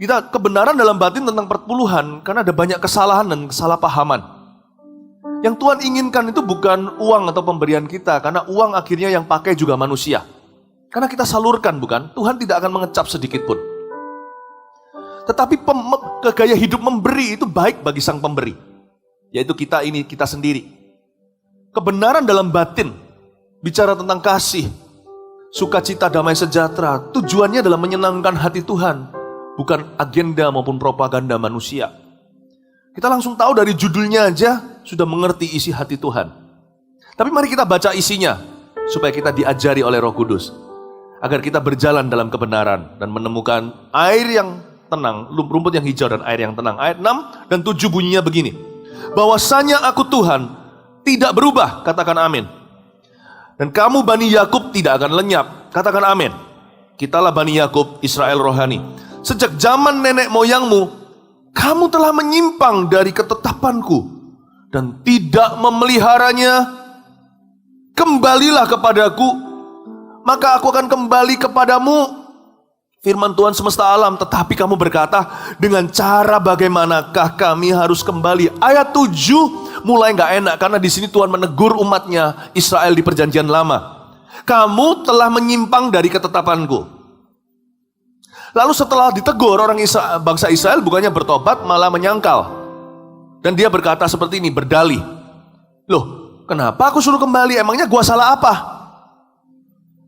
kita kebenaran dalam batin tentang perpuluhan karena ada banyak kesalahan dan kesalahpahaman. Yang Tuhan inginkan itu bukan uang atau pemberian kita, karena uang akhirnya yang pakai juga manusia. Karena kita salurkan, bukan? Tuhan tidak akan mengecap sedikit pun. Tetapi gaya hidup memberi itu baik bagi sang pemberi. Yaitu kita sendiri. Kebenaran dalam batin, bicara tentang kasih, sukacita, damai sejahtera, tujuannya adalah menyenangkan hati Tuhan, bukan agenda maupun propaganda manusia. Kita langsung tahu dari judulnya aja sudah mengerti isi hati Tuhan. Tapi mari kita baca isinya supaya kita diajari oleh Roh Kudus, agar kita berjalan dalam kebenaran dan menemukan air yang tenang, rumput yang hijau dan air yang tenang. Ayat 6 dan 7 bunyinya begini. Bahwasanya aku Tuhan tidak berubah, katakan amin. Dan kamu Bani Yakub tidak akan lenyap, katakan amin. Kitalah Bani Yakub, Israel rohani. Sejak zaman nenek moyangmu, kamu telah menyimpang dari ketetapanku dan tidak memeliharanya. Kembalilah kepadaku, maka aku akan kembali kepadamu. Firman Tuhan semesta alam, tetapi kamu berkata, dengan cara bagaimanakah kami harus kembali? Ayat 7 mulai gak enak, karena di sini Tuhan menegur umatnya Israel di perjanjian lama. Kamu telah menyimpang dari ketetapanku. Lalu setelah ditegur, bangsa Israel bukannya bertobat, malah menyangkal. Dan dia berkata seperti ini, berdalih. Loh, kenapa aku suruh kembali? Emangnya gua salah apa?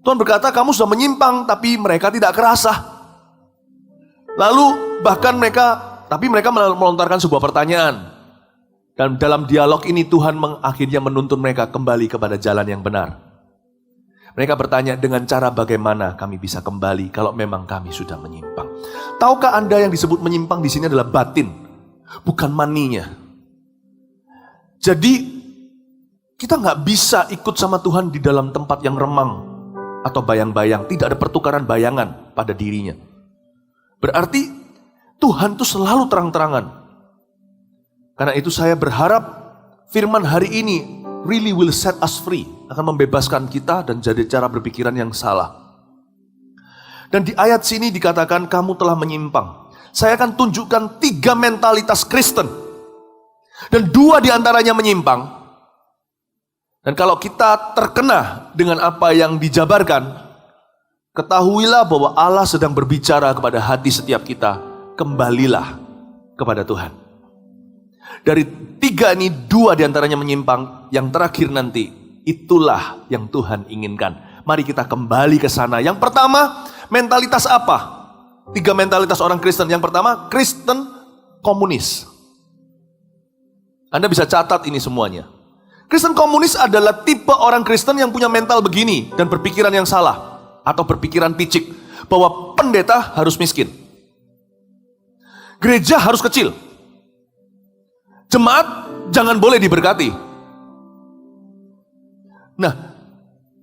Tuhan berkata, kamu sudah menyimpang, tapi mereka tidak kerasa. Lalu bahkan mereka melontarkan sebuah pertanyaan. Dan dalam dialog ini Tuhan akhirnya menuntun mereka kembali kepada jalan yang benar. Mereka bertanya, dengan cara bagaimana kami bisa kembali kalau memang kami sudah menyimpang? Tahukah Anda yang disebut menyimpang di sini adalah batin, bukan maninya. Jadi kita nggak bisa ikut sama Tuhan di dalam tempat yang remang atau bayang-bayang, tidak ada pertukaran bayangan pada dirinya. Berarti Tuhan itu selalu terang-terangan. Karena itu saya berharap firman hari ini really will set us free, akan membebaskan kita dan jadi cara berpikiran yang salah. Dan di ayat sini dikatakan kamu telah menyimpang. Saya akan tunjukkan 3 mentalitas Kristen. Dan 2 diantaranya menyimpang. Dan kalau kita terkena dengan apa yang dijabarkan, ketahuilah bahwa Allah sedang berbicara kepada hati setiap kita. Kembalilah kepada Tuhan. Dari 3 ini 2 diantaranya menyimpang. Yang terakhir nanti, itulah yang Tuhan inginkan. Mari kita kembali ke sana. Yang pertama, mentalitas apa? 3 mentalitas orang Kristen. Yang pertama, Kristen komunis. Anda bisa catat ini semuanya. Kristen komunis adalah tipe orang Kristen yang punya mental begini dan berpikiran yang salah atau berpikiran picik bahwa pendeta harus miskin. Gereja harus kecil. Jemaat jangan boleh diberkati. Nah,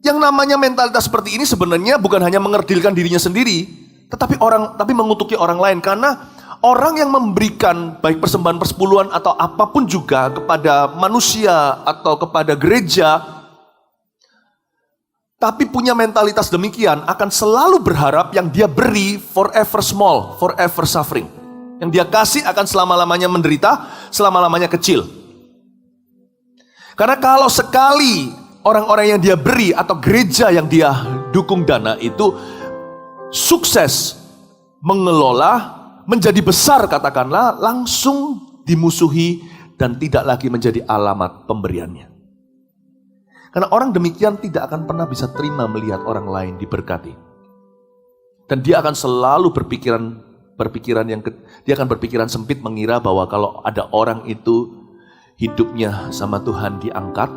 yang namanya mentalitas seperti ini sebenarnya bukan hanya mengerdilkan dirinya sendiri, tetapi mengutuki orang lain. Karena orang yang memberikan baik persembahan persepuluhan atau apapun juga kepada manusia atau kepada gereja, tapi punya mentalitas demikian, akan selalu berharap yang dia beri forever small, forever suffering. Yang dia kasih akan selama-lamanya menderita, selama-lamanya kecil. Karena kalau sekali orang-orang yang dia beri atau gereja yang dia dukung dana itu sukses mengelola, menjadi besar katakanlah, langsung dimusuhi dan tidak lagi menjadi alamat pemberiannya. Karena orang demikian tidak akan pernah bisa terima melihat orang lain diberkati. Dan dia akan selalu dia akan berpikiran sempit, mengira bahwa kalau ada orang itu hidupnya sama Tuhan diangkat,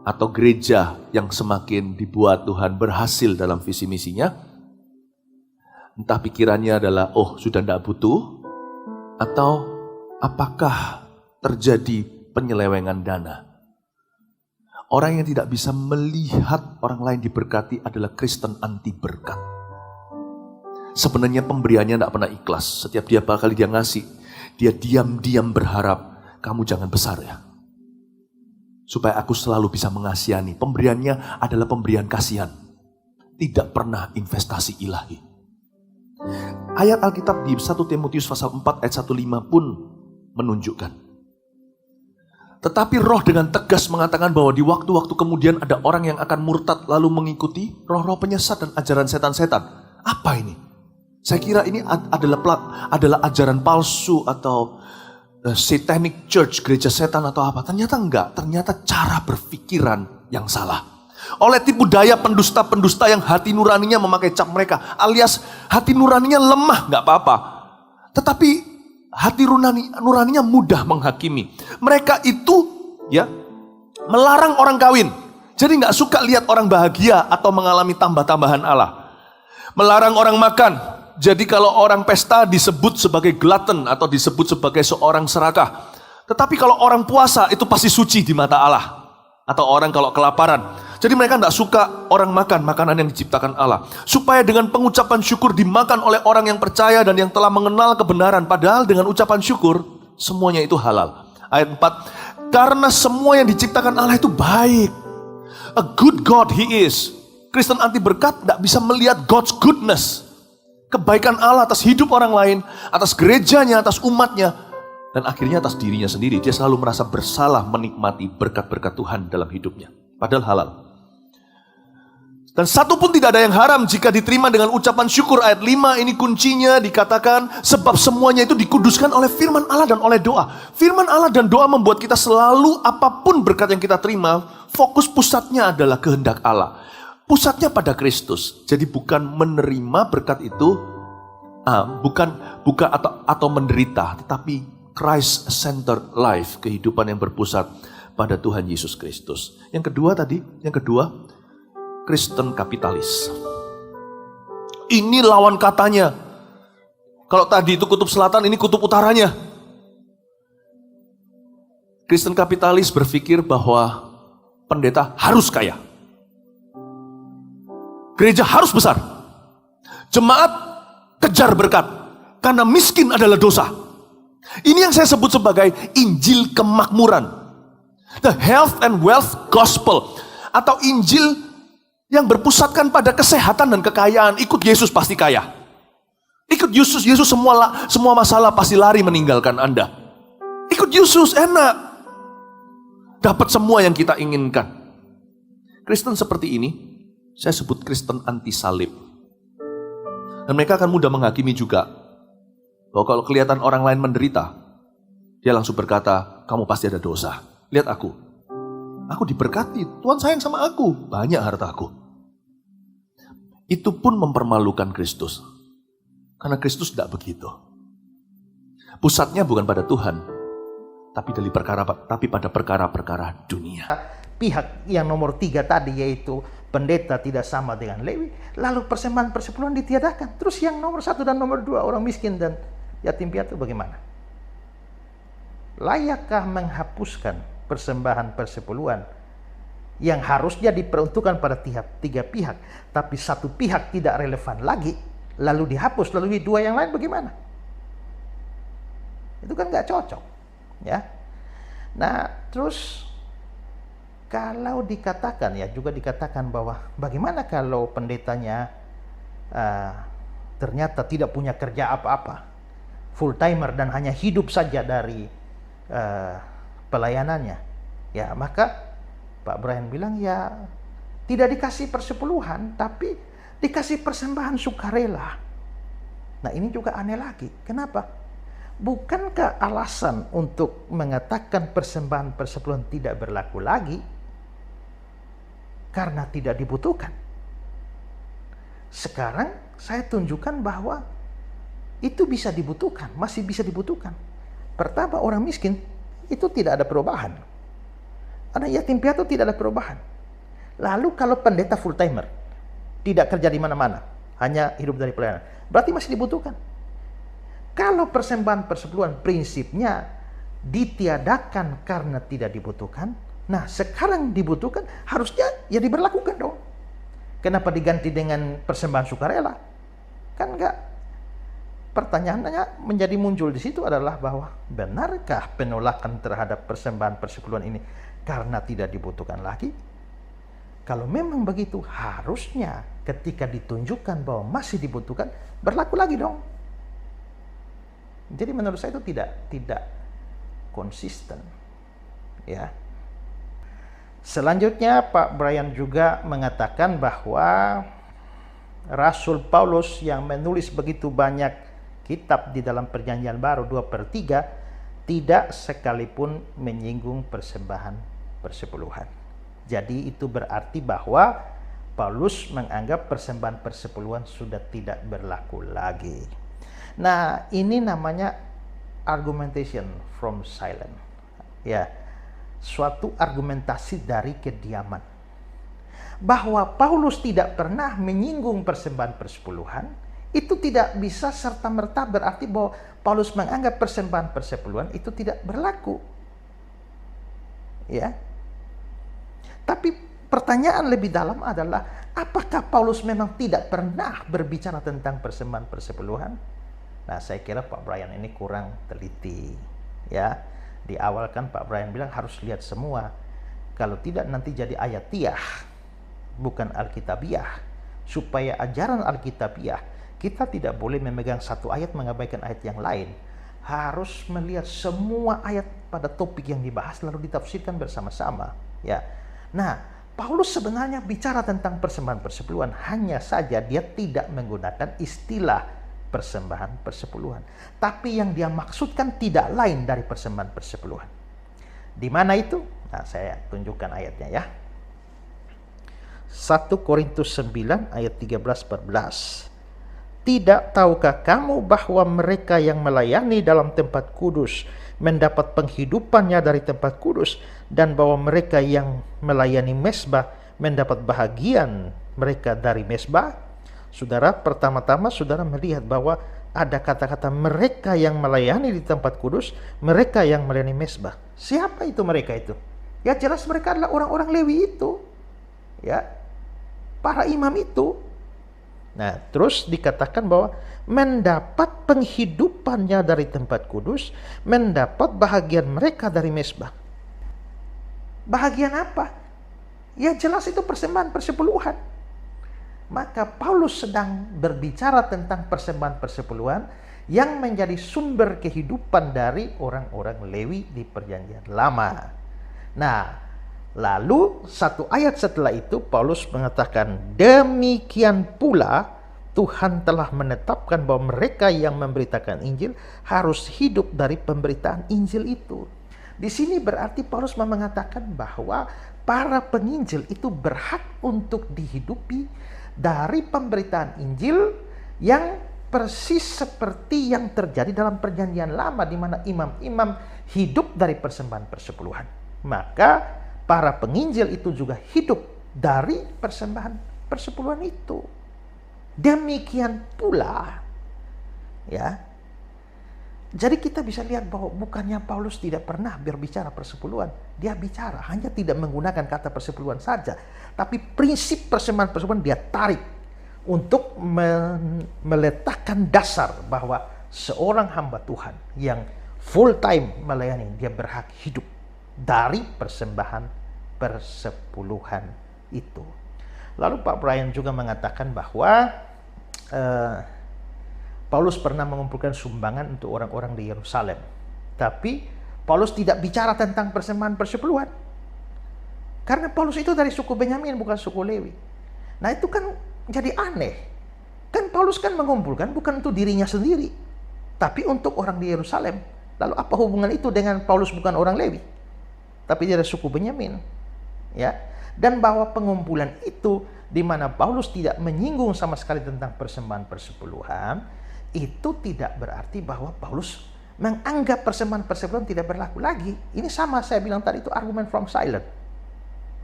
atau gereja yang semakin dibuat Tuhan berhasil dalam visi misinya, entah pikirannya adalah oh sudah tidak butuh, atau apakah terjadi penyelewengan dana. Orang yang tidak bisa melihat orang lain diberkati adalah Kristen anti berkat. Sebenarnya pemberiannya tidak pernah ikhlas. Setiap kali dia ngasih, dia diam-diam berharap, kamu jangan besar ya, supaya aku selalu bisa mengasihani. Pemberiannya adalah pemberian kasihan, tidak pernah investasi ilahi. Ayat Alkitab di 1 Timotius pasal 4 ayat 1-5 pun menunjukkan. Tetapi roh dengan tegas mengatakan bahwa di waktu-waktu kemudian ada orang yang akan murtad lalu mengikuti roh-roh penyesat dan ajaran setan-setan. Apa ini? Saya kira ini adalah ajaran palsu atau satanic church, gereja setan atau apa. Ternyata enggak, ternyata cara berpikiran yang salah. Oleh tipu daya pendusta-pendusta yang hati nuraninya memakai cap mereka, alias hati nuraninya lemah, enggak apa-apa. Tetapi hati nuraninya mudah menghakimi. Mereka itu ya melarang orang kawin. Jadi enggak suka lihat orang bahagia atau mengalami tambah-tambahan Allah. Melarang orang makan. Jadi kalau orang pesta disebut sebagai glutton atau disebut sebagai seorang serakah. Tetapi kalau orang puasa itu pasti suci di mata Allah. Atau orang kalau kelaparan. Jadi mereka tidak suka orang makan makanan yang diciptakan Allah. Supaya dengan pengucapan syukur dimakan oleh orang yang percaya dan yang telah mengenal kebenaran. Padahal dengan ucapan syukur semuanya itu halal. Ayat 4. Karena semua yang diciptakan Allah itu baik. A good God He is. Kristen anti berkat tidak bisa melihat God's goodness. Kebaikan Allah atas hidup orang lain, atas gerejanya, atas umatnya, dan akhirnya atas dirinya sendiri. Dia selalu merasa bersalah menikmati berkat-berkat Tuhan dalam hidupnya. Padahal halal. Dan satu pun tidak ada yang haram jika diterima dengan ucapan syukur. Ayat 5 ini kuncinya dikatakan, sebab semuanya itu dikuduskan oleh firman Allah dan oleh doa. Firman Allah dan doa membuat kita selalu apapun berkat yang kita terima, fokus pusatnya adalah kehendak Allah. Pusatnya pada Kristus. Jadi bukan menerima berkat itu, bukan atau menderita, tetapi Christ-centered life, kehidupan yang berpusat pada Tuhan Yesus Kristus. Yang kedua, Kristen kapitalis. Ini lawan katanya. Kalau tadi itu kutub selatan, ini kutub utaranya. Kristen kapitalis berpikir bahwa pendeta harus kaya. Gereja harus besar. Jemaat kejar berkat. Karena miskin adalah dosa. Ini yang saya sebut sebagai Injil kemakmuran. The health and wealth gospel. Atau Injil yang berpusatkan pada kesehatan dan kekayaan. Ikut Yesus pasti kaya. Ikut Yesus semua masalah pasti lari meninggalkan Anda. Ikut Yesus enak. Dapat semua yang kita inginkan. Kristen seperti ini, saya sebut Kristen anti salib. Dan mereka akan mudah menghakimi juga. Bahwa kalau kelihatan orang lain menderita, dia langsung berkata, kamu pasti ada dosa. Lihat aku. Aku diberkati, Tuhan sayang sama aku. Banyak hartaku. Itu pun mempermalukan Kristus. Karena Kristus tidak begitu. Pusatnya bukan pada Tuhan, tapi pada perkara-perkara dunia. Pihak yang nomor 3 tadi, yaitu pendeta tidak sama dengan Lewi, lalu persembahan persepuluhan ditiadakan. Terus yang nomor 1 dan nomor 2, orang miskin dan yatim piatu bagaimana? Layakkah menghapuskan persembahan persepuluhan yang harusnya diperuntukkan pada tiga pihak, tapi satu pihak tidak relevan lagi, lalu dihapus, lalu 2 yang lain bagaimana? Itu kan nggak cocok, ya. Nah, terus kalau dikatakan, ya juga dikatakan bahwa bagaimana kalau pendetanya ternyata tidak punya kerja apa-apa, full timer dan hanya hidup saja dari pelayanannya, ya maka Pak Brian bilang ya tidak dikasih persepuluhan, tapi dikasih persembahan sukarela. Nah ini juga aneh lagi. Kenapa? Bukankah alasan untuk mengatakan persembahan persepuluhan tidak berlaku lagi karena tidak dibutuhkan? Sekarang saya tunjukkan bahwa itu bisa dibutuhkan, masih bisa dibutuhkan. Pertama, orang miskin itu tidak ada perubahan. Anak yatim piatu tidak ada perubahan. Lalu kalau pendeta full timer, tidak kerja di mana-mana, hanya hidup dari pelayanan, berarti masih dibutuhkan. Kalau persembahan persepuluhan prinsipnya ditiadakan karena tidak dibutuhkan, nah sekarang dibutuhkan, harusnya ya diberlakukan dong. Kenapa diganti dengan persembahan sukarela? Kan enggak. Pertanyaannya menjadi muncul di situ adalah bahwa benarkah penolakan terhadap persembahan persepuluhan ini karena tidak dibutuhkan lagi? Kalau memang begitu, harusnya ketika ditunjukkan bahwa masih dibutuhkan, berlaku lagi dong. Jadi menurut saya itu tidak konsisten, ya. Selanjutnya Pak Brian juga mengatakan bahwa Rasul Paulus yang menulis begitu banyak kitab di dalam Perjanjian Baru 2/3 tidak sekalipun menyinggung persembahan persepuluhan. Jadi itu berarti bahwa Paulus menganggap persembahan persepuluhan sudah tidak berlaku lagi. Nah, ini namanya argumentation from silence. Ya, suatu argumentasi dari kediaman. Bahwa Paulus tidak pernah menyinggung persembahan persepuluhan, itu tidak bisa serta-merta berarti bahwa Paulus menganggap persembahan persepuluhan itu tidak berlaku. Ya. Tapi pertanyaan lebih dalam adalah, apakah Paulus memang tidak pernah berbicara tentang persembahan persepuluhan? Nah, saya kira Pak Brian ini kurang teliti, ya. Di awal kan Pak Brian bilang harus lihat semua. Kalau tidak nanti jadi ayatiah, bukan alkitabiah. Supaya ajaran alkitabiah, kita tidak boleh memegang satu ayat mengabaikan ayat yang lain. Harus melihat semua ayat pada topik yang dibahas lalu ditafsirkan bersama-sama, ya. Nah, Paulus sebenarnya bicara tentang persembahan persepuluhan, hanya saja dia tidak menggunakan istilah persembahan persepuluhan. Tapi yang dia maksudkan tidak lain dari persembahan persepuluhan. Di mana itu? Nah, saya tunjukkan ayatnya ya. 1 Korintus 9 ayat 13-14. Tidak tahukah kamu bahwa mereka yang melayani dalam tempat kudus mendapat penghidupannya dari tempat kudus, dan bahwa mereka yang melayani mezbah mendapat bahagian mereka dari mezbah? Saudara, pertama-tama saudara melihat bahwa ada kata-kata mereka yang melayani di tempat kudus, mereka yang melayani mezbah. Siapa itu mereka itu? Ya jelas mereka adalah orang-orang Lewi itu. Ya, para imam itu. Nah, terus dikatakan bahwa mendapat penghidupannya dari tempat kudus, mendapat bahagian mereka dari mezbah. Bahagian apa? Ya jelas itu persembahan persepuluhan. Maka Paulus sedang berbicara tentang persembahan persepuluhan yang menjadi sumber kehidupan dari orang-orang Lewi di Perjanjian Lama. Nah, Lalu satu ayat setelah itu Paulus mengatakan, demikian pula Tuhan telah menetapkan bahwa mereka yang memberitakan Injil harus hidup dari pemberitaan Injil itu. Di sini berarti Paulus mengatakan bahwa para penginjil itu berhak untuk dihidupi dari pemberitaan Injil yang persis seperti yang terjadi dalam perjanjian lama, di mana imam-imam hidup dari persembahan persepuluhan. Maka para penginjil itu juga hidup dari persembahan persepuluhan itu. Demikian pula, ya. Jadi kita bisa lihat bahwa bukannya Paulus tidak pernah berbicara persepuluhan. Dia bicara, hanya tidak menggunakan kata persepuluhan saja. Tapi prinsip persembahan persepuluhan dia tarik untuk meletakkan dasar bahwa seorang hamba Tuhan yang full time melayani, dia berhak hidup dari persembahan persepuluhan itu. Lalu Pak Brian juga mengatakan bahwa Paulus pernah mengumpulkan sumbangan untuk orang-orang di Yerusalem. Tapi Paulus tidak bicara tentang persembahan persepuluhan. Karena Paulus itu dari suku Benyamin, bukan suku Lewi. Nah itu kan jadi aneh. Kan Paulus kan mengumpulkan bukan untuk dirinya sendiri, tapi untuk orang di Yerusalem. Lalu apa hubungan itu dengan Paulus bukan orang Lewi, tapi dia dari suku Benyamin? Ya. Dan bahwa pengumpulan itu di mana Paulus tidak menyinggung sama sekali tentang persembahan persepuluhan, itu tidak berarti bahwa Paulus menganggap persembahan persepuluhan tidak berlaku lagi. Ini sama saya bilang tadi, itu argumen from silent.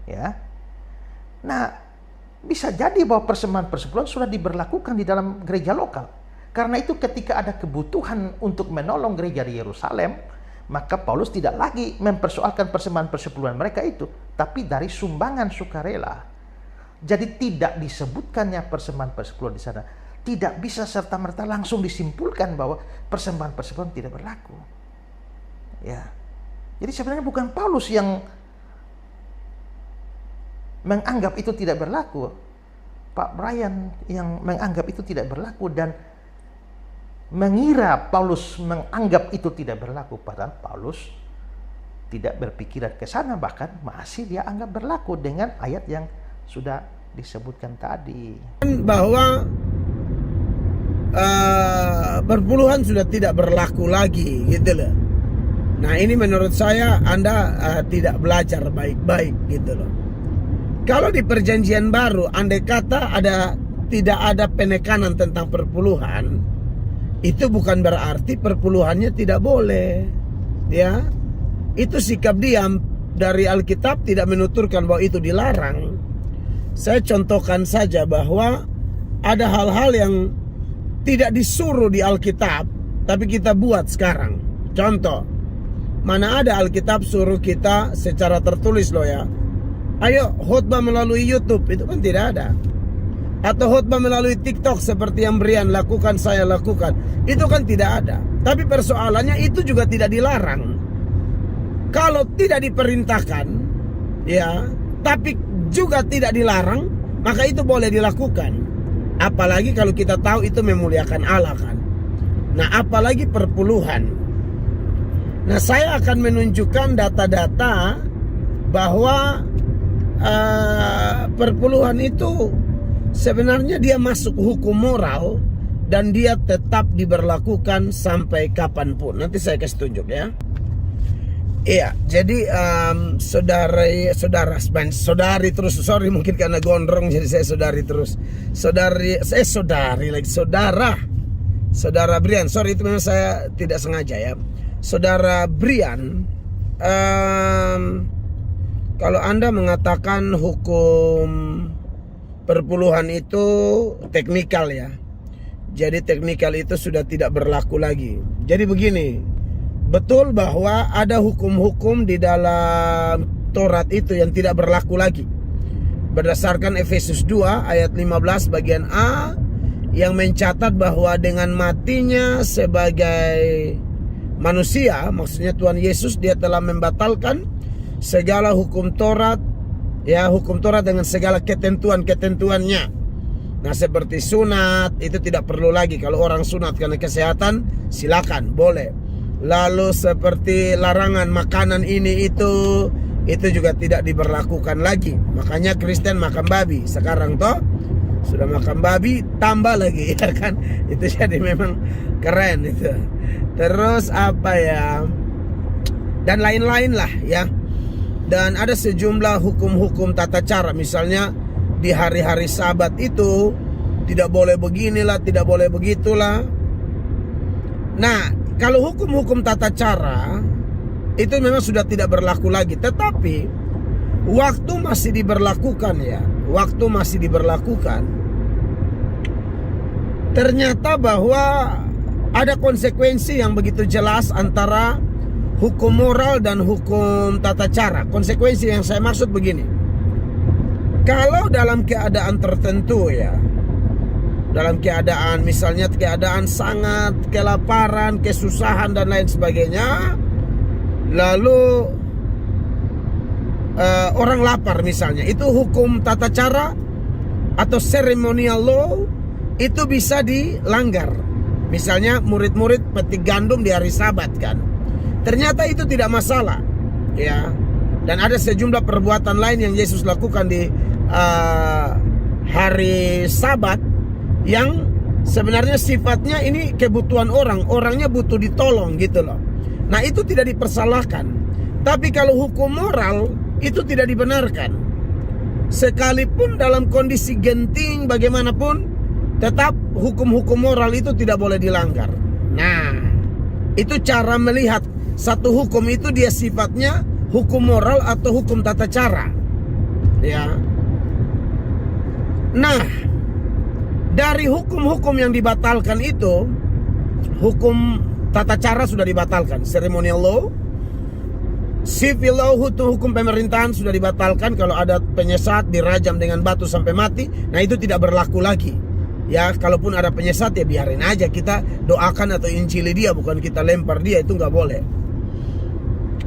Ya. Nah, bisa jadi bahwa persembahan persepuluhan sudah diberlakukan di dalam gereja lokal. Karena itu ketika ada kebutuhan untuk menolong gereja di Yerusalem, maka Paulus tidak lagi mempersoalkan persembahan persepuluhan mereka itu, tapi dari sumbangan sukarela. Jadi tidak disebutkannya persembahan persepuluhan di sana. Tidak bisa serta-merta langsung disimpulkan bahwa persembahan persepuluhan tidak berlaku. Ya. Jadi sebenarnya bukan Paulus yang menganggap itu tidak berlaku. Pak Brian yang menganggap itu tidak berlaku dan mengira Paulus menganggap itu tidak berlaku, padahal Paulus tidak berpikiran ke sana, bahkan masih dia anggap berlaku dengan ayat yang sudah disebutkan tadi. Bahwa perpuluhan sudah tidak berlaku lagi, gitu loh. Nah ini menurut saya Anda tidak belajar baik-baik, gitu loh. Kalau di perjanjian baru, andai kata tidak ada penekanan tentang perpuluhan, itu bukan berarti perpuluhannya tidak boleh, ya. Itu sikap diam dari Alkitab tidak menuturkan bahwa itu dilarang. Saya contohkan saja bahwa ada hal-hal yang tidak disuruh di Alkitab, tapi kita buat sekarang. Contoh, mana ada Alkitab suruh kita secara tertulis loh ya, ayo khotbah melalui YouTube, itu kan tidak ada. Atau khotbah melalui TikTok seperti yang Brian lakukan, saya lakukan, itu kan tidak ada. Tapi persoalannya itu juga tidak dilarang. Kalau tidak diperintahkan, ya, tapi juga tidak dilarang, maka itu boleh dilakukan. Apalagi kalau kita tahu itu memuliakan Allah kan. Nah, apalagi perpuluhan. Nah, saya akan menunjukkan data-data bahwa perpuluhan itu sebenarnya dia masuk hukum moral dan dia tetap diberlakukan sampai kapanpun. Nanti saya kasih tunjuk ya. Iya, jadi saudari terus, sorry mungkin karena gondrong jadi saya saudari terus. Saudara Brian, sorry itu memang saya tidak sengaja ya. Saudara Brian, kalau Anda mengatakan hukum perpuluhan itu teknikal ya, jadi teknikal itu sudah tidak berlaku lagi. Jadi begini, betul bahwa ada hukum-hukum di dalam Taurat itu yang tidak berlaku lagi. Berdasarkan Efesus 2 ayat 15 bagian A yang mencatat bahwa dengan matinya sebagai manusia, maksudnya Tuhan Yesus, dia telah membatalkan segala hukum Taurat, ya, hukum Taurat dengan segala ketentuan-ketentuannya. Nah, seperti sunat itu tidak perlu lagi. Kalau orang sunat karena kesehatan, silakan, boleh. Lalu seperti larangan makanan ini itu itu juga tidak diberlakukan lagi. Makanya Kristen makan babi. Sekarang toh sudah makan babi tambah lagi ya kan. Itu jadi memang keren itu. Terus apa ya, dan lain-lain lah ya. Dan ada sejumlah hukum-hukum tata cara. Misalnya di hari-hari Sabat itu tidak boleh beginilah, tidak boleh begitulah. Nah, kalau hukum-hukum tata cara itu memang sudah tidak berlaku lagi. Tetapi waktu masih diberlakukan ya. Waktu masih diberlakukan. Ternyata bahwa ada konsekuensi yang begitu jelas antara hukum moral dan hukum tata cara. Konsekuensi yang saya maksud begini. Kalau dalam keadaan tertentu ya, dalam keadaan misalnya keadaan sangat kelaparan, kesusahan dan lain sebagainya, lalu orang lapar misalnya, itu hukum tata cara atau ceremonial law itu bisa dilanggar. Misalnya murid-murid petik gandum di hari Sabat kan. Ternyata itu tidak masalah, ya. Dan ada sejumlah perbuatan lain yang Yesus lakukan di hari Sabat yang sebenarnya sifatnya ini kebutuhan orangnya butuh ditolong gitu loh. Nah itu tidak dipersalahkan. Tapi kalau hukum moral itu tidak dibenarkan. Sekalipun dalam kondisi genting bagaimanapun, tetap hukum-hukum moral itu tidak boleh dilanggar. Nah itu cara melihat satu hukum itu dia sifatnya hukum moral atau hukum tata cara, ya. Nah, dari hukum-hukum yang dibatalkan itu, hukum tata cara sudah dibatalkan, ceremonial law, civil law, hukum pemerintahan sudah dibatalkan. Kalau ada penyesat dirajam dengan batu sampai mati, nah itu tidak berlaku lagi. Ya, kalaupun ada penyesat ya biarin aja, kita doakan atau injili dia, bukan kita lempar dia, itu nggak boleh.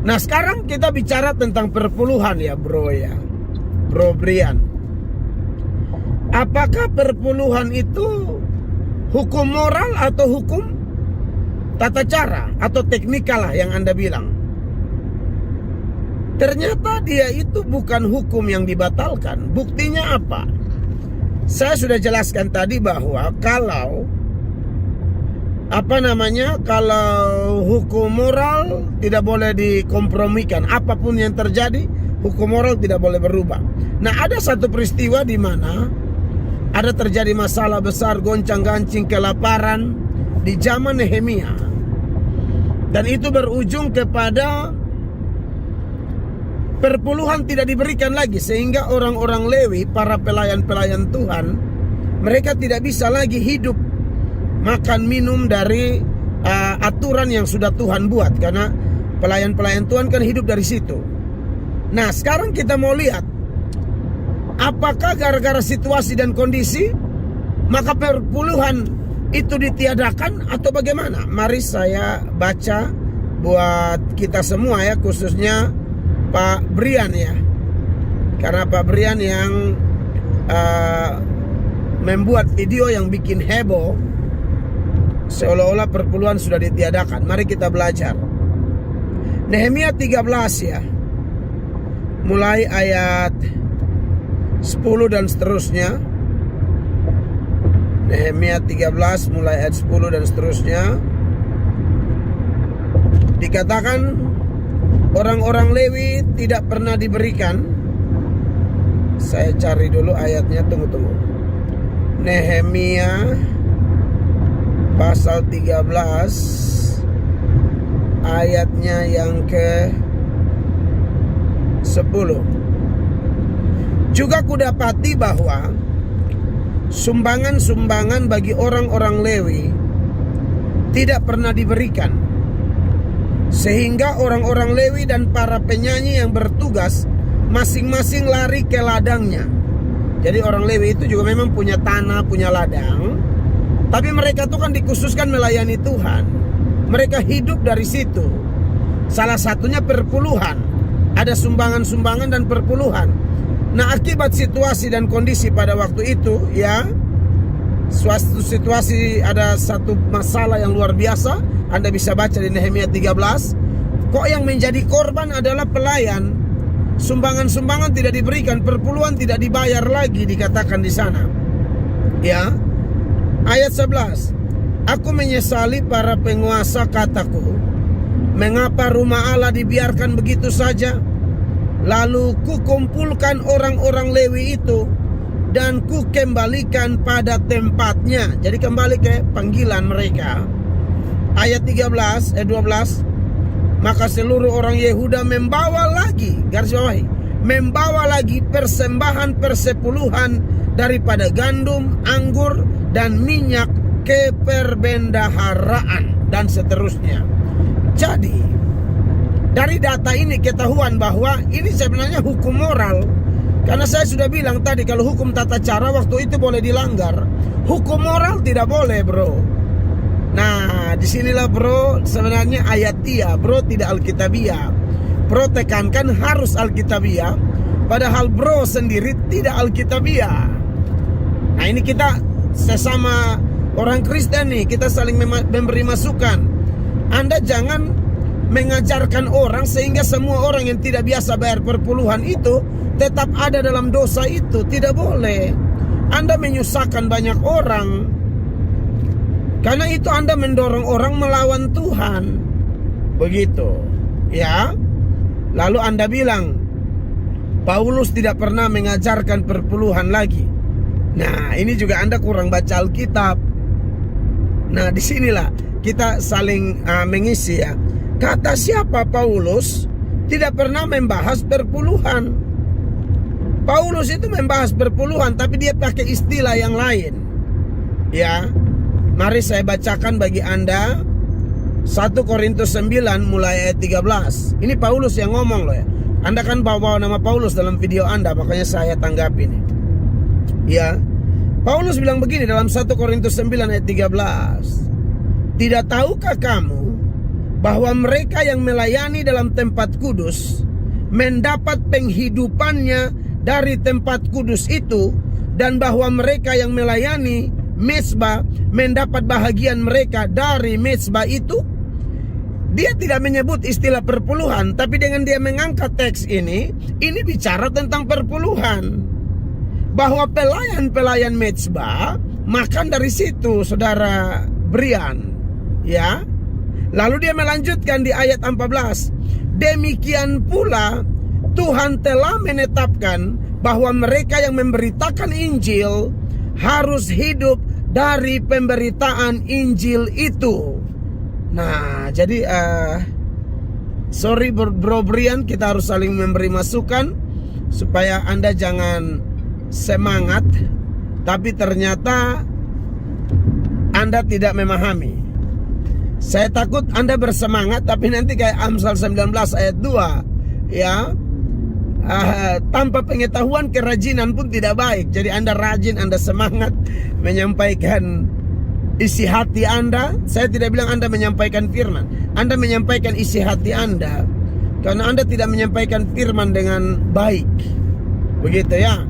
Nah sekarang kita bicara tentang perpuluhan ya bro Brian. Apakah perpuluhan itu hukum moral atau hukum tata cara atau teknikal lah yang Anda bilang? Ternyata dia itu bukan hukum yang dibatalkan. Buktinya apa? Saya sudah jelaskan tadi bahwa kalau kalau hukum moral tidak boleh dikompromikan, apapun yang terjadi, hukum moral tidak boleh berubah. Nah, ada satu peristiwa di mana ada terjadi masalah besar, goncang-gancing, kelaparan di zaman Nehemia. Dan itu berujung kepada perpuluhan tidak diberikan lagi, sehingga orang-orang Lewi, para pelayan-pelayan Tuhan, mereka tidak bisa lagi hidup makan minum dari aturan yang sudah Tuhan buat, karena pelayan-pelayan Tuhan kan hidup dari situ. Nah sekarang kita mau lihat apakah gara-gara situasi dan kondisi maka perpuluhan itu ditiadakan atau bagaimana. Mari saya baca buat kita semua ya, khususnya Pak Brian ya, karena Pak Brian yang membuat video yang bikin heboh seolah-olah perpuluhan sudah ditiadakan. Mari kita belajar. Nehemia 13 ya, mulai ayat 10 dan seterusnya. Nehemia 13 mulai ayat 10 dan seterusnya. Dikatakan orang-orang Lewi tidak pernah diberikan. Saya cari dulu ayatnya, tunggu. Nehemia pasal 13 ayatnya yang ke 10. Juga kudapati bahwa sumbangan-sumbangan bagi orang-orang Lewi tidak pernah diberikan, sehingga orang-orang Lewi dan para penyanyi yang bertugas masing-masing lari ke ladangnya. Jadi orang Lewi itu juga memang punya tanah, punya ladang, tapi mereka tuh kan dikhususkan melayani Tuhan. Mereka hidup dari situ. Salah satunya perpuluhan. Ada sumbangan-sumbangan dan perpuluhan. Nah akibat situasi dan kondisi pada waktu itu ya, suatu situasi, ada satu masalah yang luar biasa. Anda bisa baca di Nehemia 13. Kok yang menjadi korban adalah pelayan. sumbangan-sumbangan tidak diberikan, perpuluhan tidak dibayar lagi, dikatakan di sana. Ya. Ayat 11. Aku menyesali para penguasa, kataku, mengapa rumah Allah dibiarkan begitu saja? Lalu ku kumpulkan orang-orang Lewi itu dan ku kembalikan pada tempatnya. Jadi kembali ke panggilan mereka. Ayat 12. Maka seluruh orang Yehuda membawa lagi, garis bawahi, membawa lagi persembahan persepuluhan daripada gandum, anggur, dan minyak ke perbendaharaan, dan seterusnya. Jadi dari data ini ketahuan bahwa ini sebenarnya hukum moral. Karena saya sudah bilang tadi, kalau hukum tata cara waktu itu boleh dilanggar, hukum moral tidak boleh, bro. Nah, disinilah bro sebenarnya ayatia, bro tidak alkitabiah. Bro tekankan harus alkitabiah, padahal bro sendiri tidak alkitabiah. Nah, ini kita sesama orang Kristen nih, kita saling memberi masukan. Anda jangan mengajarkan orang sehingga semua orang yang tidak biasa bayar perpuluhan itu tetap ada dalam dosa itu. Tidak boleh. Anda menyusahkan banyak orang, karena itu Anda mendorong orang melawan Tuhan. Begitu. Ya. Lalu Anda bilang Paulus tidak pernah mengajarkan perpuluhan lagi. Nah, ini juga Anda kurang baca Alkitab. Nah, disinilah kita saling mengisi ya. Kata siapa Paulus tidak pernah membahas perpuluhan. Paulus itu membahas perpuluhan, tapi dia pakai istilah yang lain. Ya, mari saya bacakan bagi Anda 1 Korintus 9 mulai ayat 13. Ini Paulus yang ngomong loh ya. Anda kan bawa nama Paulus dalam video Anda, makanya saya tanggapi nih. Ya, Paulus bilang begini dalam 1 Korintus 9 ayat 13. Tidak tahukah kamu bahwa mereka yang melayani dalam tempat kudus mendapat penghidupannya dari tempat kudus itu, dan bahwa mereka yang melayani mezbah mendapat bahagian mereka dari mezbah itu? Dia tidak menyebut istilah perpuluhan, tapi dengan dia mengangkat teks ini bicara tentang perpuluhan. Bahwa pelayan-pelayan mezbah makan dari situ, saudara Brian. Ya. Lalu dia melanjutkan di ayat 14. Demikian pula Tuhan telah menetapkan bahwa mereka yang memberitakan Injil harus hidup dari pemberitaan Injil itu. Nah, jadi sorry bro Brian, kita harus saling memberi masukan supaya Anda jangan semangat tapi ternyata Anda tidak memahami. Saya takut Anda bersemangat tapi nanti kayak Amsal 19 ayat 2 ya, tanpa pengetahuan kerajinan pun tidak baik. Jadi Anda rajin, Anda semangat menyampaikan isi hati Anda. Saya tidak bilang Anda menyampaikan firman, Anda menyampaikan isi hati Anda, karena Anda tidak menyampaikan firman dengan baik. Begitu ya.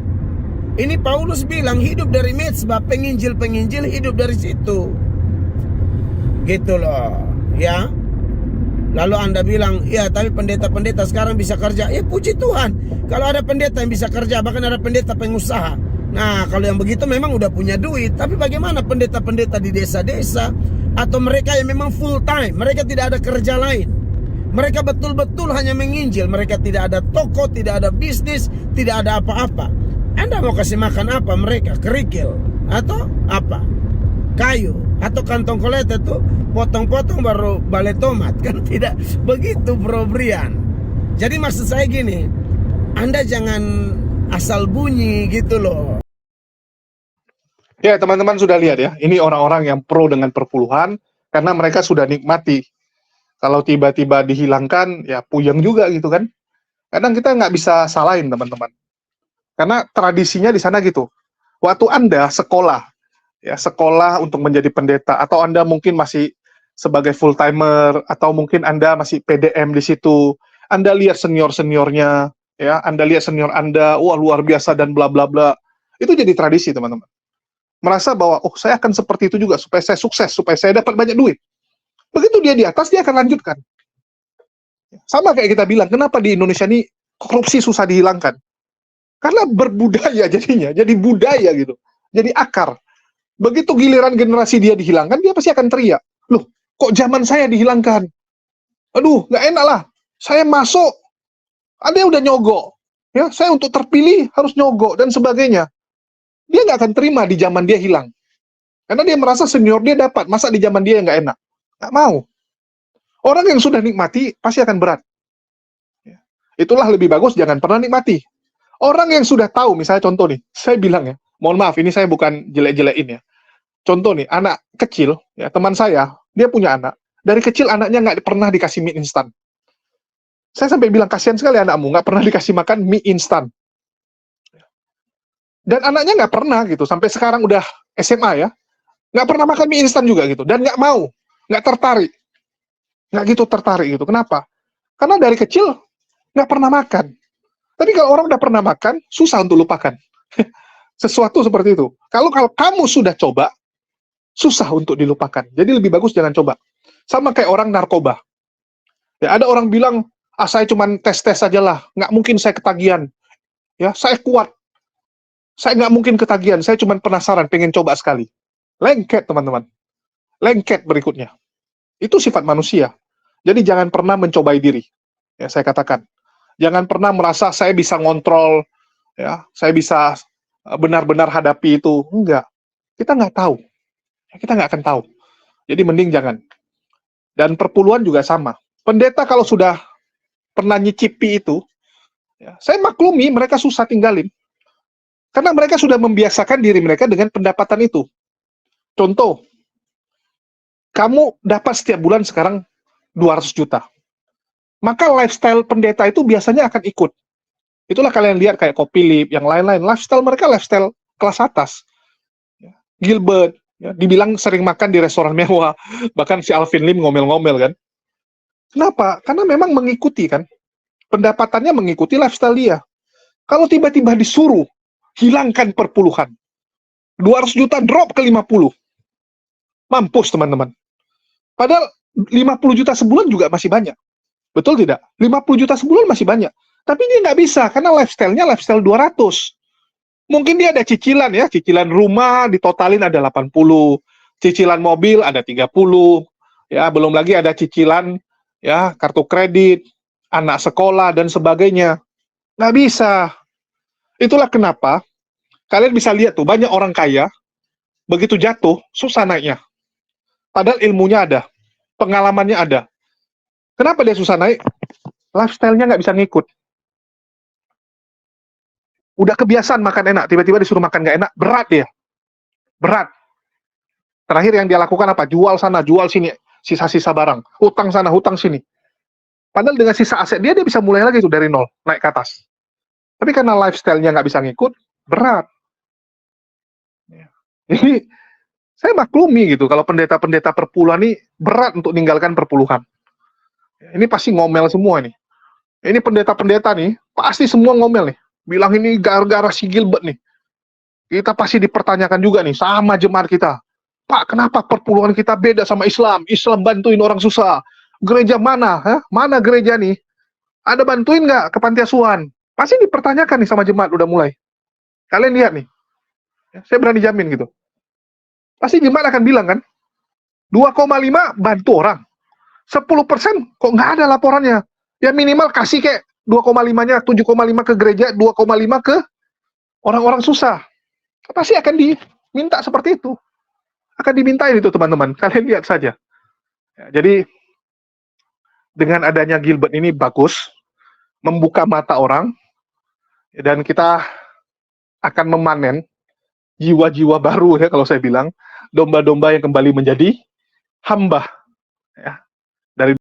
Ini Paulus bilang hidup dari mezbah, penginjil-penginjil hidup dari situ. Gitu loh, ya. Lalu Anda bilang, ya tapi pendeta-pendeta sekarang bisa kerja. Ya puji Tuhan, kalau ada pendeta yang bisa kerja, bahkan ada pendeta pengusaha. Nah, kalau yang begitu memang udah punya duit. Tapi bagaimana pendeta-pendeta di desa-desa, atau mereka yang memang full time, mereka tidak ada kerja lain, mereka betul-betul hanya menginjil, mereka tidak ada toko, tidak ada bisnis, tidak ada apa-apa. Anda mau kasih makan apa mereka? Kerikil atau apa? Kayu atau kantong kolet itu potong-potong baru balai tomat, kan tidak begitu bro Brian. Jadi maksud saya gini, Anda jangan asal bunyi gitu loh. Ya teman-teman sudah lihat ya, ini orang-orang yang pro dengan perpuluhan karena mereka sudah nikmati. Kalau tiba-tiba dihilangkan ya puyeng juga gitu kan. Kadang kita nggak bisa salahin teman-teman, karena tradisinya di sana gitu. Waktu Anda sekolah, ya sekolah untuk menjadi pendeta, atau Anda mungkin masih sebagai full timer, atau mungkin Anda masih PDM di situ, Anda lihat senior-seniornya, ya Anda lihat senior Anda, wah luar biasa dan bla bla bla. Itu jadi tradisi teman-teman. Merasa bahwa oh saya akan seperti itu juga supaya saya sukses, supaya saya dapat banyak duit. Begitu dia di atas, dia akan lanjutkan. Sama kayak kita bilang, kenapa di Indonesia ini korupsi susah dihilangkan. Karena berbudaya jadinya, jadi budaya gitu. Jadi akar. Begitu giliran generasi dia dihilangkan, dia pasti akan teriak. Loh, kok zaman saya dihilangkan? Aduh, nggak enak lah. Saya masuk, ada yang udah nyogok. Ya, saya untuk terpilih harus nyogok dan sebagainya. Dia nggak akan terima di zaman dia hilang. Karena dia merasa senior dia dapat, masa di zaman dia yang nggak enak? Nggak mau. Orang yang sudah nikmati pasti akan berat. Ya. Itulah lebih bagus jangan pernah nikmati. Orang yang sudah tahu, misalnya contoh nih, saya bilang ya, mohon maaf, ini saya bukan jelek-jelekin ya. Contoh nih, anak kecil, ya teman saya, dia punya anak, dari kecil anaknya nggak pernah dikasih mie instan. Saya sampai bilang, kasihan sekali anakmu, nggak pernah dikasih makan mie instan. Dan anaknya nggak pernah gitu, sampai sekarang udah SMA ya, nggak pernah makan mie instan juga gitu, dan nggak mau, nggak tertarik. Nggak gitu tertarik gitu, kenapa? Karena dari kecil nggak pernah makan. Tapi kalau orang udah pernah makan, susah untuk lupakan. Sesuatu seperti itu. Kalau kamu sudah coba, susah untuk dilupakan. Jadi lebih bagus jangan coba. Sama kayak orang narkoba. Ya, ada orang bilang, saya cuma tes-tes saja lah, nggak mungkin saya ketagihan. Ya, saya kuat. Saya nggak mungkin ketagihan, saya cuma penasaran, pengen coba sekali. Lengket, teman-teman. Lengket berikutnya. Itu sifat manusia. Jadi jangan pernah mencobai diri. Ya, saya katakan. Jangan pernah merasa saya bisa ngontrol, ya, saya bisa benar-benar hadapi itu. Enggak. Kita nggak tahu. Kita nggak akan tahu. Jadi mending jangan. Dan perpuluhan juga sama. Pendeta kalau sudah pernah nyicipi itu, ya, saya maklumi mereka susah tinggalin. Karena mereka sudah membiasakan diri mereka dengan pendapatan itu. Contoh, kamu dapat setiap bulan sekarang 200 juta. Maka lifestyle pendeta itu biasanya akan ikut. Itulah kalian lihat kayak Kopilip, yang lain-lain. Lifestyle mereka lifestyle kelas atas. Gilbert, ya, dibilang sering makan di restoran mewah. Bahkan si Alvin Lim ngomel-ngomel kan. Kenapa? Karena memang mengikuti kan. Pendapatannya mengikuti lifestyle dia. Kalau tiba-tiba disuruh hilangkan perpuluhan, 200 juta drop ke 50. Mampus teman-teman. Padahal 50 juta sebulan juga masih banyak. Betul tidak? 50 juta sebulan masih banyak. Tapi dia nggak bisa, karena lifestyle-nya lifestyle 200. Mungkin dia ada cicilan ya, cicilan rumah ditotalin ada 80, cicilan mobil ada 30, ya belum lagi ada cicilan ya kartu kredit, anak sekolah dan sebagainya. Nggak bisa. Itulah kenapa kalian bisa lihat tuh banyak orang kaya begitu jatuh susah naiknya. Padahal ilmunya ada, pengalamannya ada. Kenapa dia susah naik? Lifestyle-nya nggak bisa ngikut. Udah kebiasaan makan enak, tiba-tiba disuruh makan nggak enak, berat dia. Berat. Terakhir yang dia lakukan apa? Jual sana, jual sini, sisa-sisa barang. Hutang sana, hutang sini. Padahal dengan sisa aset dia bisa mulai lagi tuh dari nol, naik ke atas. Tapi karena lifestyle-nya nggak bisa ngikut, berat. Jadi, saya maklumi gitu, kalau pendeta-pendeta perpuluhan ini berat untuk meninggalkan perpuluhan. Ini pasti ngomel semua nih. Ini pendeta-pendeta nih, pasti semua ngomel nih. Bilang ini gara-gara si Gilbert nih. Kita pasti dipertanyakan juga nih, sama jemaat kita. Pak, kenapa perpuluhan kita beda sama Islam? Islam bantuin orang susah. Gereja mana? Mana gereja nih? Ada bantuin nggak ke panti asuhan? Pasti dipertanyakan nih sama jemaat udah mulai. Kalian lihat nih. Saya berani jamin gitu. Pasti jemaat akan bilang kan, 2,5 bantu orang. 10% kok nggak ada laporannya. Ya minimal kasih kayak 2,5-nya, 7,5 ke gereja, 2,5 ke orang-orang susah. Pasti akan diminta seperti itu. Akan dimintain itu teman-teman. Kalian lihat saja. Ya, jadi dengan adanya Gilbert ini bagus. Membuka mata orang. Dan kita akan memanen jiwa-jiwa baru ya kalau saya bilang. Domba-domba yang kembali menjadi hamba. Ya. Dari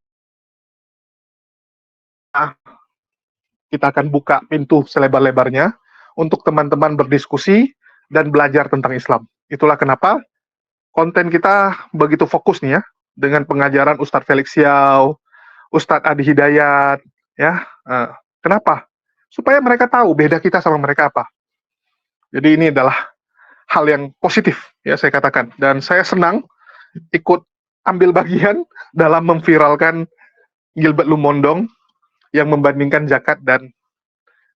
kita akan buka pintu selebar-lebarnya untuk teman-teman berdiskusi dan belajar tentang Islam. Itulah kenapa konten kita begitu fokus nih ya, dengan pengajaran Ustadz Felix Xiao, Ustadz Adi Hidayat, ya. Kenapa? Supaya mereka tahu beda kita sama mereka apa. Jadi ini adalah hal yang positif ya saya katakan, dan saya senang ikut ambil bagian dalam memviralkan Gilbert Lumondong yang membandingkan zakat dan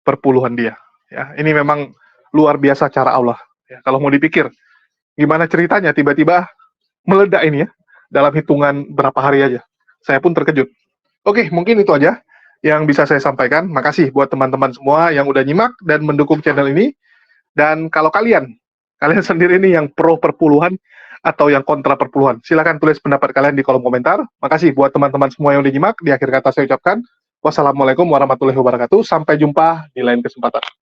perpuluhan dia. Ya, ini memang luar biasa cara Allah. Ya, kalau mau dipikir, gimana ceritanya tiba-tiba meledak ini ya, dalam hitungan berapa hari aja. Saya pun terkejut. Oke, mungkin itu aja yang bisa saya sampaikan. Makasih buat teman-teman semua yang udah nyimak dan mendukung channel ini. Dan kalau kalian sendiri nih yang pro perpuluhan atau yang kontra perpuluhan, silahkan tulis pendapat kalian di kolom komentar. Makasih buat teman-teman semua yang udah nyimak. Di akhir kata saya ucapkan wassalamualaikum warahmatullahi wabarakatuh. Sampai jumpa di lain kesempatan.